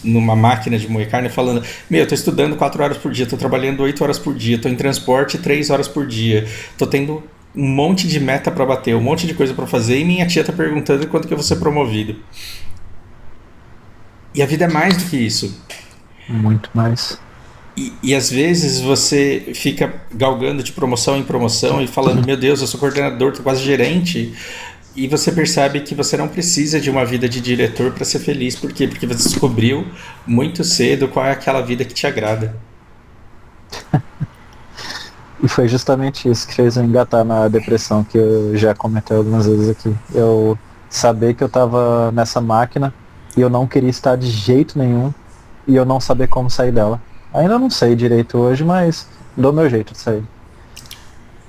numa máquina de moer carne falando: meu, eu tô estudando 4 horas por dia, tô trabalhando 8 horas por dia, tô em transporte 3 horas por dia, tô tendo um monte de meta para bater, um monte de coisa para fazer, e minha tia tá perguntando quando que eu vou ser promovido. E a vida é mais do que isso. Muito mais. E às vezes você fica galgando de promoção em promoção e falando, meu Deus, eu sou coordenador, tô quase gerente. E você percebe que você não precisa de uma vida de diretor para ser feliz. Por quê? Porque você descobriu muito cedo qual é aquela vida que te agrada. E foi justamente isso que fez eu engatar na depressão, que eu já comentei algumas vezes aqui. Eu saber que eu tava nessa máquina e eu não queria estar de jeito nenhum e eu não saber como sair dela. Ainda não sei direito hoje, mas dou meu jeito de sair.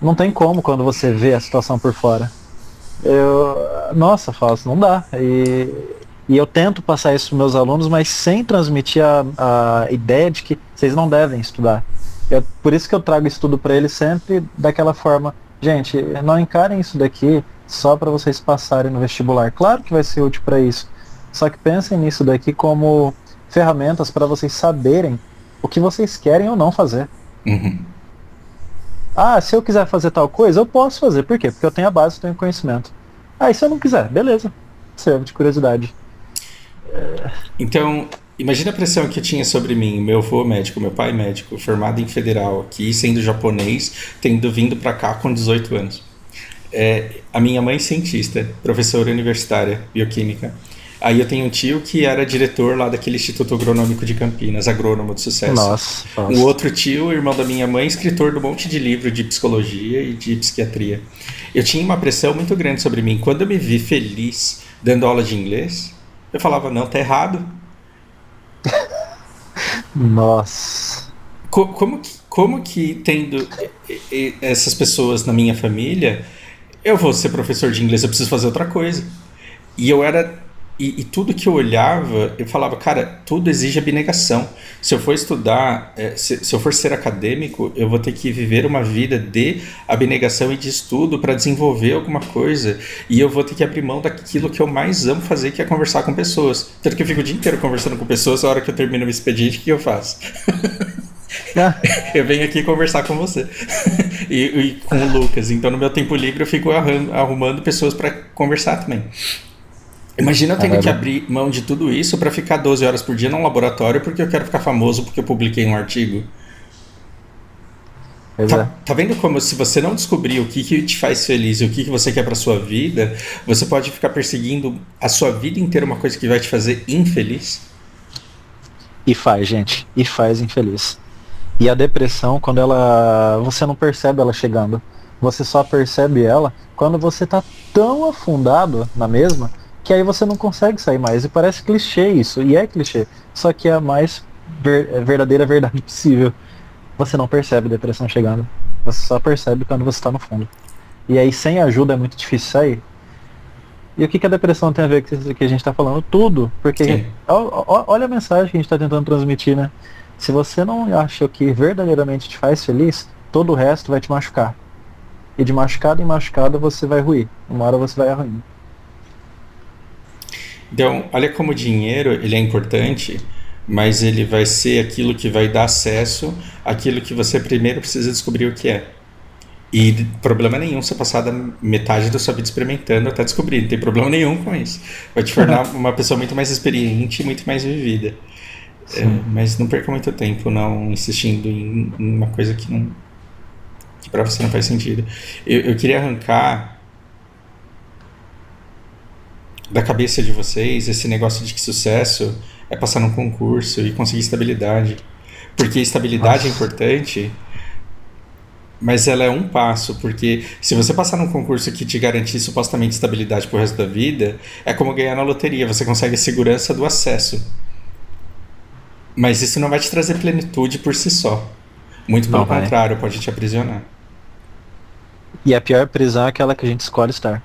Não tem como quando você vê a situação por fora. Nossa, Fausto, não dá. E eu tento passar isso para meus alunos, mas sem transmitir a ideia de que vocês não devem estudar. Por isso que eu trago estudo para eles sempre daquela forma. Gente, não encarem isso daqui só para vocês passarem no vestibular. Claro que vai ser útil para isso. Só que pensem nisso daqui como ferramentas para vocês saberem o que vocês querem ou não fazer. Uhum. Ah, se eu quiser fazer tal coisa, eu posso fazer. Por quê? Porque eu tenho a base, eu tenho conhecimento. Ah, e se eu não quiser? Beleza. Serve de curiosidade. Então, imagina a pressão que eu tinha sobre mim. Meu avô médico, meu pai médico, formado em federal aqui, sendo japonês, tendo vindo para cá com 18 anos. A minha mãe cientista, professora universitária, bioquímica. Aí eu tenho um tio que era diretor lá daquele Instituto Agronômico de Campinas, agrônomo de sucesso. Nossa. Um outro tio, irmão da minha mãe, escritor de um monte de livro de psicologia e de psiquiatria. Eu tinha uma pressão muito grande sobre mim. Quando eu me vi feliz dando aula de inglês, eu falava, não, tá errado. Nossa. Como que tendo essas pessoas na minha família, eu vou ser professor de inglês, eu preciso fazer outra coisa. E eu era... E tudo que eu olhava, eu falava, cara, tudo exige abnegação. Se eu for estudar, se eu for ser acadêmico, eu vou ter que viver uma vida de abnegação e de estudo para desenvolver alguma coisa. E eu vou ter que abrir mão daquilo que eu mais amo fazer, que é conversar com pessoas. Tanto que eu fico o dia inteiro conversando com pessoas, a hora que eu termino o expediente, o que eu faço? Eu venho aqui conversar com você e com o Lucas. Então, no meu tempo livre, eu fico arrumando pessoas para conversar também. Imagina eu tendo que abrir mão de tudo isso para ficar 12 horas por dia num laboratório porque eu quero ficar famoso porque eu publiquei um artigo. Tá vendo como se você não descobrir o que te faz feliz e o que você quer para sua vida, você pode ficar perseguindo a sua vida inteira uma coisa que vai te fazer infeliz? E faz, gente. E faz infeliz. E a depressão, quando você não percebe ela chegando. Você só percebe ela quando você tá tão afundado na mesma que aí você não consegue sair mais. E parece clichê isso, e é clichê. Só que é a mais verdadeira verdade possível. Você não percebe a depressão chegando. Você só percebe quando você está no fundo. E aí sem ajuda é muito difícil sair. E o que a depressão tem a ver com isso que a gente está falando? Tudo. Porque olha a mensagem que a gente está tentando transmitir, né? Se você não acha o que verdadeiramente te faz feliz, todo o resto vai te machucar. E de machucado em machucado você vai ruir. Uma hora você vai ruindo. Então, olha como o dinheiro ele é importante, mas ele vai ser aquilo que vai dar acesso àquilo que você primeiro precisa descobrir o que é. E problema nenhum você passar da metade da sua vida experimentando até descobrir, não tem problema nenhum com isso. Vai te tornar uma pessoa muito mais experiente e muito mais vivida. Mas não perca muito tempo não insistindo em uma coisa que para você não faz sentido. Eu queria arrancar da cabeça de vocês esse negócio de que sucesso é passar num concurso e conseguir estabilidade. Porque estabilidade é importante, mas ela é um passo, porque se você passar num concurso que te garantir supostamente estabilidade pro resto da vida, é como ganhar na loteria, você consegue a segurança do acesso. Mas isso não vai te trazer plenitude por si só. Muito pelo contrário, pode te aprisionar. E a pior prisão é aquela que a gente escolhe estar.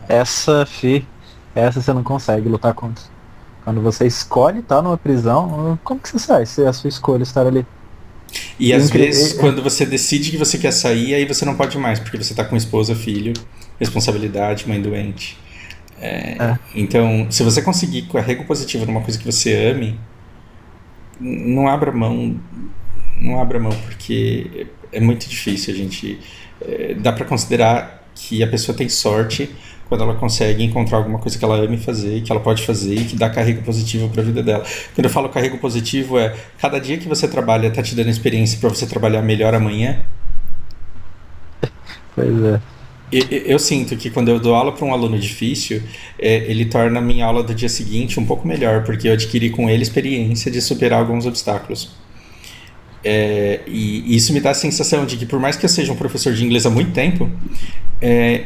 Essa você não consegue lutar contra. Quando você escolhe estar numa prisão, como que você sai se é a sua escolha estar ali? E às vezes, quando você decide que você quer sair, aí você não pode mais, porque você está com esposa, filho, responsabilidade, mãe doente. Então, se você conseguir carrego positivo numa coisa que você ame, não abra mão, porque é muito difícil. Dá para considerar que a pessoa tem sorte quando ela consegue encontrar alguma coisa que ela ame fazer, que ela pode fazer e que dá carrego positivo para a vida dela. Quando eu falo carrego positivo, cada dia que você trabalha tá te dando experiência para você trabalhar melhor amanhã. Pois é. Eu sinto que quando eu dou aula para um aluno difícil, ele torna a minha aula do dia seguinte um pouco melhor, porque eu adquiri com ele experiência de superar alguns obstáculos. E isso me dá a sensação de que, por mais que eu seja um professor de inglês há muito tempo,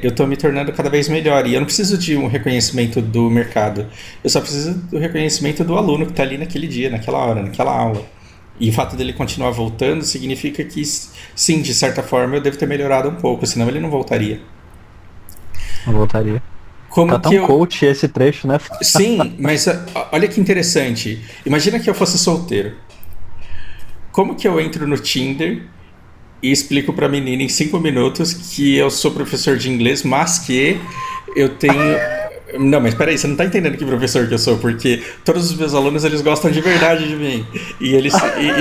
eu estou me tornando cada vez melhor. E eu não preciso de um reconhecimento do mercado, eu só preciso do reconhecimento do aluno que está ali naquele dia, naquela hora, naquela aula. E o fato dele continuar voltando significa que, sim, de certa forma eu devo ter melhorado um pouco, senão ele não voltaria. Não voltaria. Como tá tão coach esse trecho, né? Sim, mas olha que interessante. Imagina que eu fosse solteiro. Como que eu entro no Tinder e explico pra menina em 5 minutos que eu sou professor de inglês, mas que eu tenho... Não, mas peraí, você não tá entendendo que professor que eu sou, porque todos os meus alunos, eles gostam de verdade de mim. E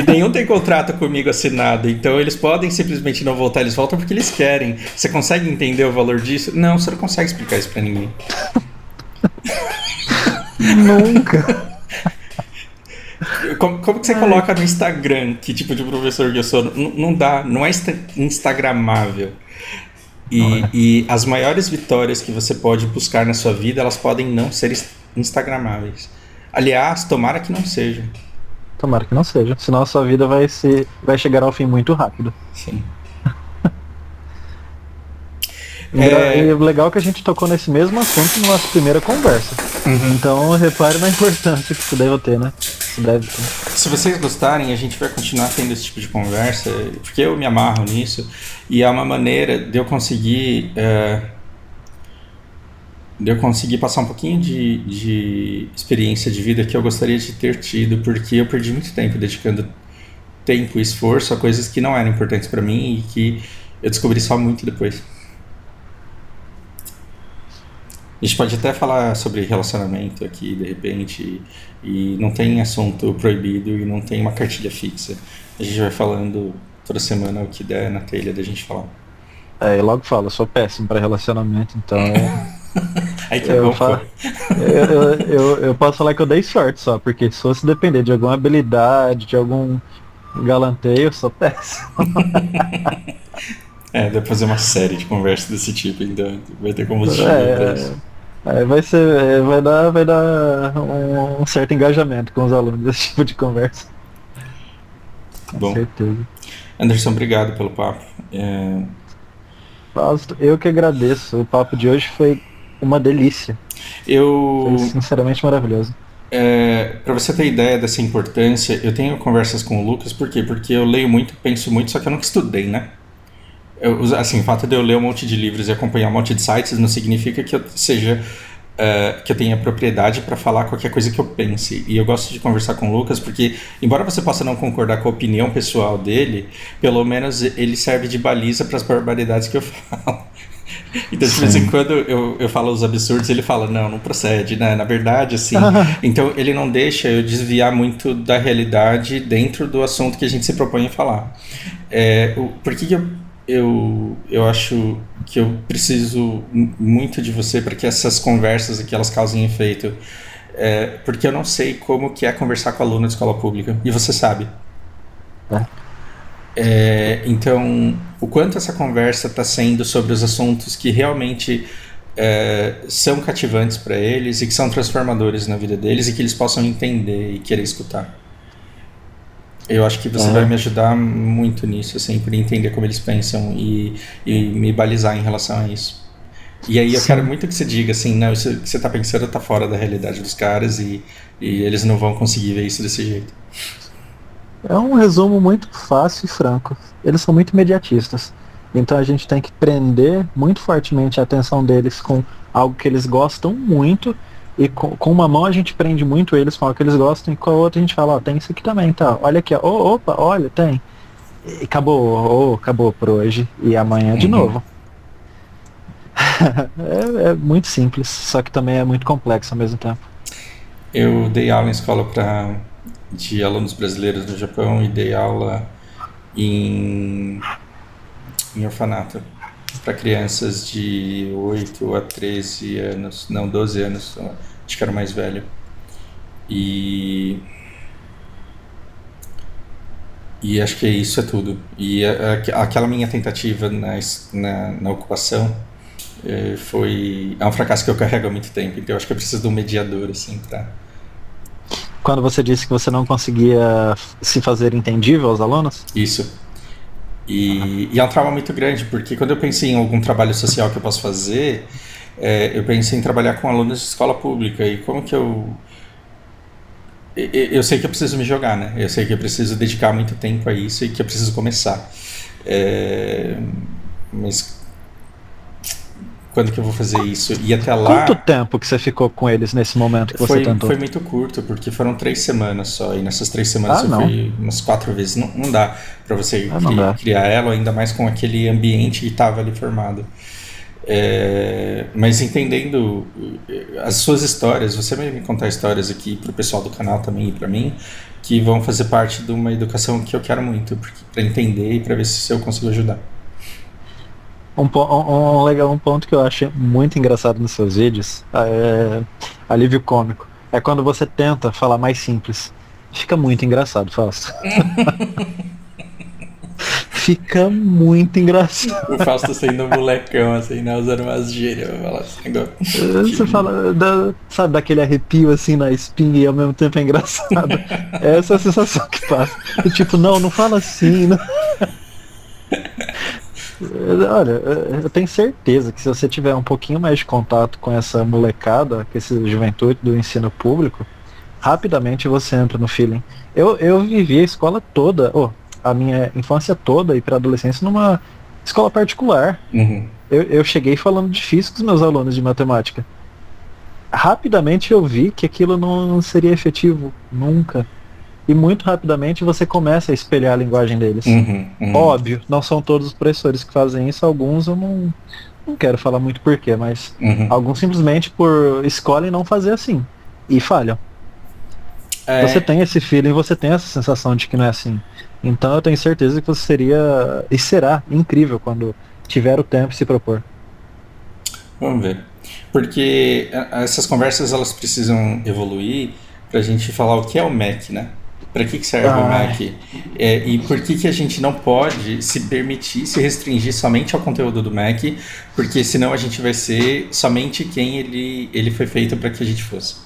nenhum tem contrato comigo assinado, então eles podem simplesmente não voltar, eles voltam porque eles querem. Você consegue entender o valor disso? Não, você não consegue explicar isso pra ninguém. Nunca. Como que você coloca no Instagram que tipo de professor que eu sou? Não dá, não é instagramável. E as maiores vitórias que você pode buscar na sua vida, elas podem não ser instagramáveis. Aliás, tomara que não sejam. Tomara que não seja, senão a sua vida vai chegar ao fim muito rápido. Sim. E o legal é que a gente tocou nesse mesmo assunto na nossa primeira conversa. Uhum. Então repare na importância que isso deve ter, né? Isso deve ter. Se vocês gostarem, a gente vai continuar tendo esse tipo de conversa, porque eu me amarro nisso, e é uma maneira de eu conseguir passar um pouquinho de experiência de vida que eu gostaria de ter tido, porque eu perdi muito tempo dedicando tempo e esforço a coisas que não eram importantes para mim e que eu descobri só muito depois. A gente pode até falar sobre relacionamento aqui, de repente, e não tem assunto proibido e não tem uma cartilha fixa. A gente vai falando toda semana o que der na telha da gente falar. Eu logo falo, eu sou péssimo para relacionamento, então... Aí que é bom, eu posso falar que eu dei sorte só, porque se fosse depender de alguma habilidade, de algum galanteio, eu sou péssimo. Dá pra fazer uma série de conversas desse tipo, então vai ter combustível pra isso. Vai dar um certo engajamento com os alunos desse tipo de conversa. Bom, com certeza. Anderson, obrigado pelo papo. Fausto, eu que agradeço. O papo de hoje foi uma delícia. Foi sinceramente maravilhoso. Para você ter ideia dessa importância, eu tenho conversas com o Lucas, por quê? Porque eu leio muito, penso muito, só que eu nunca estudei, né? O fato de eu ler um monte de livros e acompanhar um monte de sites não significa que eu seja que eu tenha propriedade para falar qualquer coisa que eu pense. E eu gosto de conversar com o Lucas porque, embora você possa não concordar com a opinião pessoal dele, pelo menos ele serve de baliza para as barbaridades que eu falo. Então, de vez em quando eu falo os absurdos, ele fala, não procede, né? Na verdade, assim. Então, ele não deixa eu desviar muito da realidade dentro do assunto que a gente se propõe a falar. Por que eu acho que eu preciso muito de você para que essas conversas aqui elas causem efeito? Porque eu não sei como que é conversar com aluno de escola pública, e você sabe. Então, o quanto essa conversa está sendo sobre os assuntos que realmente são cativantes para eles e que são transformadores na vida deles e que eles possam entender e querer escutar. Eu acho que você vai me ajudar muito nisso, assim, por entender como eles pensam e me balizar em relação a isso. E aí eu quero muito que você diga assim, não, isso que você está pensando está fora da realidade dos caras e eles não vão conseguir ver isso desse jeito. É um resumo muito fácil e franco. Eles são muito imediatistas. Então a gente tem que prender muito fortemente a atenção deles com algo que eles gostam muito. E com uma mão a gente prende muito eles com algo que eles gostam. E com a outra a gente fala, tem isso aqui também, tá? Olha aqui, ó. Opa, olha, tem. E acabou por hoje. E amanhã de novo. É muito simples, só que também é muito complexo ao mesmo tempo. Eu dei aula em escola de alunos brasileiros no Japão e dei aula em em orfanato para crianças de 8 a 13 anos, não, 12 anos, acho que era o mais velho. E acho que isso é tudo. E aquela minha tentativa na ocupação é um fracasso que eu carrego há muito tempo. Então eu acho que eu preciso de um mediador, assim, pra... Quando você disse que você não conseguia se fazer entendível aos alunos? Isso. E é um trauma muito grande, porque quando eu pensei em algum trabalho social que eu posso fazer, eu pensei em trabalhar com alunos de escola pública. E como que eu sei que eu preciso me jogar, né? Eu sei que eu preciso dedicar muito tempo a isso e que eu preciso começar. Mas quando que eu vou fazer isso? E até lá... Quanto tempo que você ficou com eles nesse momento que você tentou? Foi muito curto, porque foram 3 semanas só. E nessas 3 semanas eu não. fui umas 4 vezes. Não dá pra você não dá. criar ela, ainda mais com aquele ambiente que estava ali formado. Mas entendendo as suas histórias, você vai me contar histórias aqui pro pessoal do canal também e pra mim, que vão fazer parte de uma educação que eu quero muito, pra entender e pra ver se eu consigo ajudar. Um ponto que eu acho muito engraçado nos seus vídeos é alívio cômico. É quando você tenta falar mais simples. Fica muito engraçado, Fausto. Fica muito engraçado. O Fausto sendo um molecão, assim, né? Usando umas gírias, vai falar assim, igual... Você fala, sabe, daquele arrepio assim na espinha e ao mesmo tempo é engraçado. Essa é a sensação que passa. E, tipo, não fala assim, não. Olha, eu tenho certeza que se você tiver um pouquinho mais de contato com essa molecada, com essa juventude do ensino público, rapidamente você entra no feeling. Eu vivi a escola toda, a minha infância toda e pré-adolescência numa escola particular. Uhum. Eu cheguei falando difícil com os meus alunos de matemática. Rapidamente eu vi que aquilo não seria efetivo nunca. E muito rapidamente você começa a espelhar a linguagem deles. Óbvio, não são todos os professores que fazem isso, alguns eu não quero falar muito porquê, mas alguns simplesmente escolhem não fazer assim. E falham. Você tem esse feeling, você tem essa sensação de que não é assim. Então eu tenho certeza que você seria e será incrível quando tiver o tempo e se propor. Vamos ver. Porque essas conversas elas precisam evoluir pra gente falar o que é o MEC, né? Para que serve o MEC? E por que a gente não pode se permitir, se restringir somente ao conteúdo do MEC, porque senão a gente vai ser somente quem ele foi feito para que a gente fosse.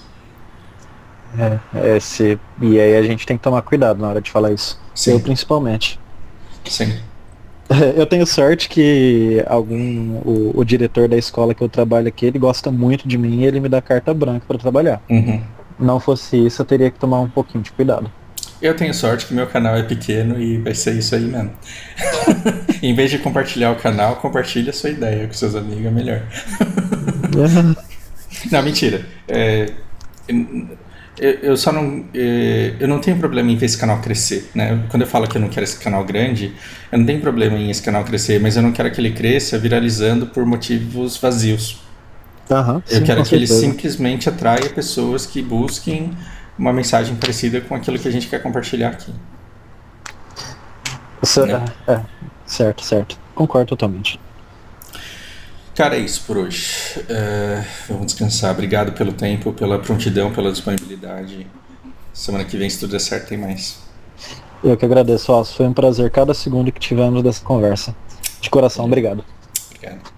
E aí a gente tem que tomar cuidado na hora de falar isso. Sim. Eu principalmente. Sim. Eu tenho sorte que o diretor da escola que eu trabalho aqui, ele gosta muito de mim e ele me dá carta branca para trabalhar. Não fosse isso, eu teria que tomar um pouquinho de cuidado. Eu tenho sorte que meu canal é pequeno e vai ser isso aí mesmo. Em vez de compartilhar o canal, compartilha a sua ideia com seus amigos, é melhor. Não, mentira. Eu só não... eu não tenho problema em ver esse canal crescer, né? Quando eu falo que eu não quero esse canal grande, eu não tenho problema em esse canal crescer, mas eu não quero que ele cresça viralizando por motivos vazios. Eu quero que ele simplesmente atraia pessoas que busquem uma mensagem parecida com aquilo que a gente quer compartilhar aqui. Certo. Concordo totalmente. Cara, é isso por hoje. Vamos descansar. Obrigado pelo tempo, pela prontidão, pela disponibilidade. Semana que vem, se tudo der certo, tem mais. Eu que agradeço, Alcio. Foi um prazer cada segundo que tivemos dessa conversa. De coração, obrigado. Obrigado.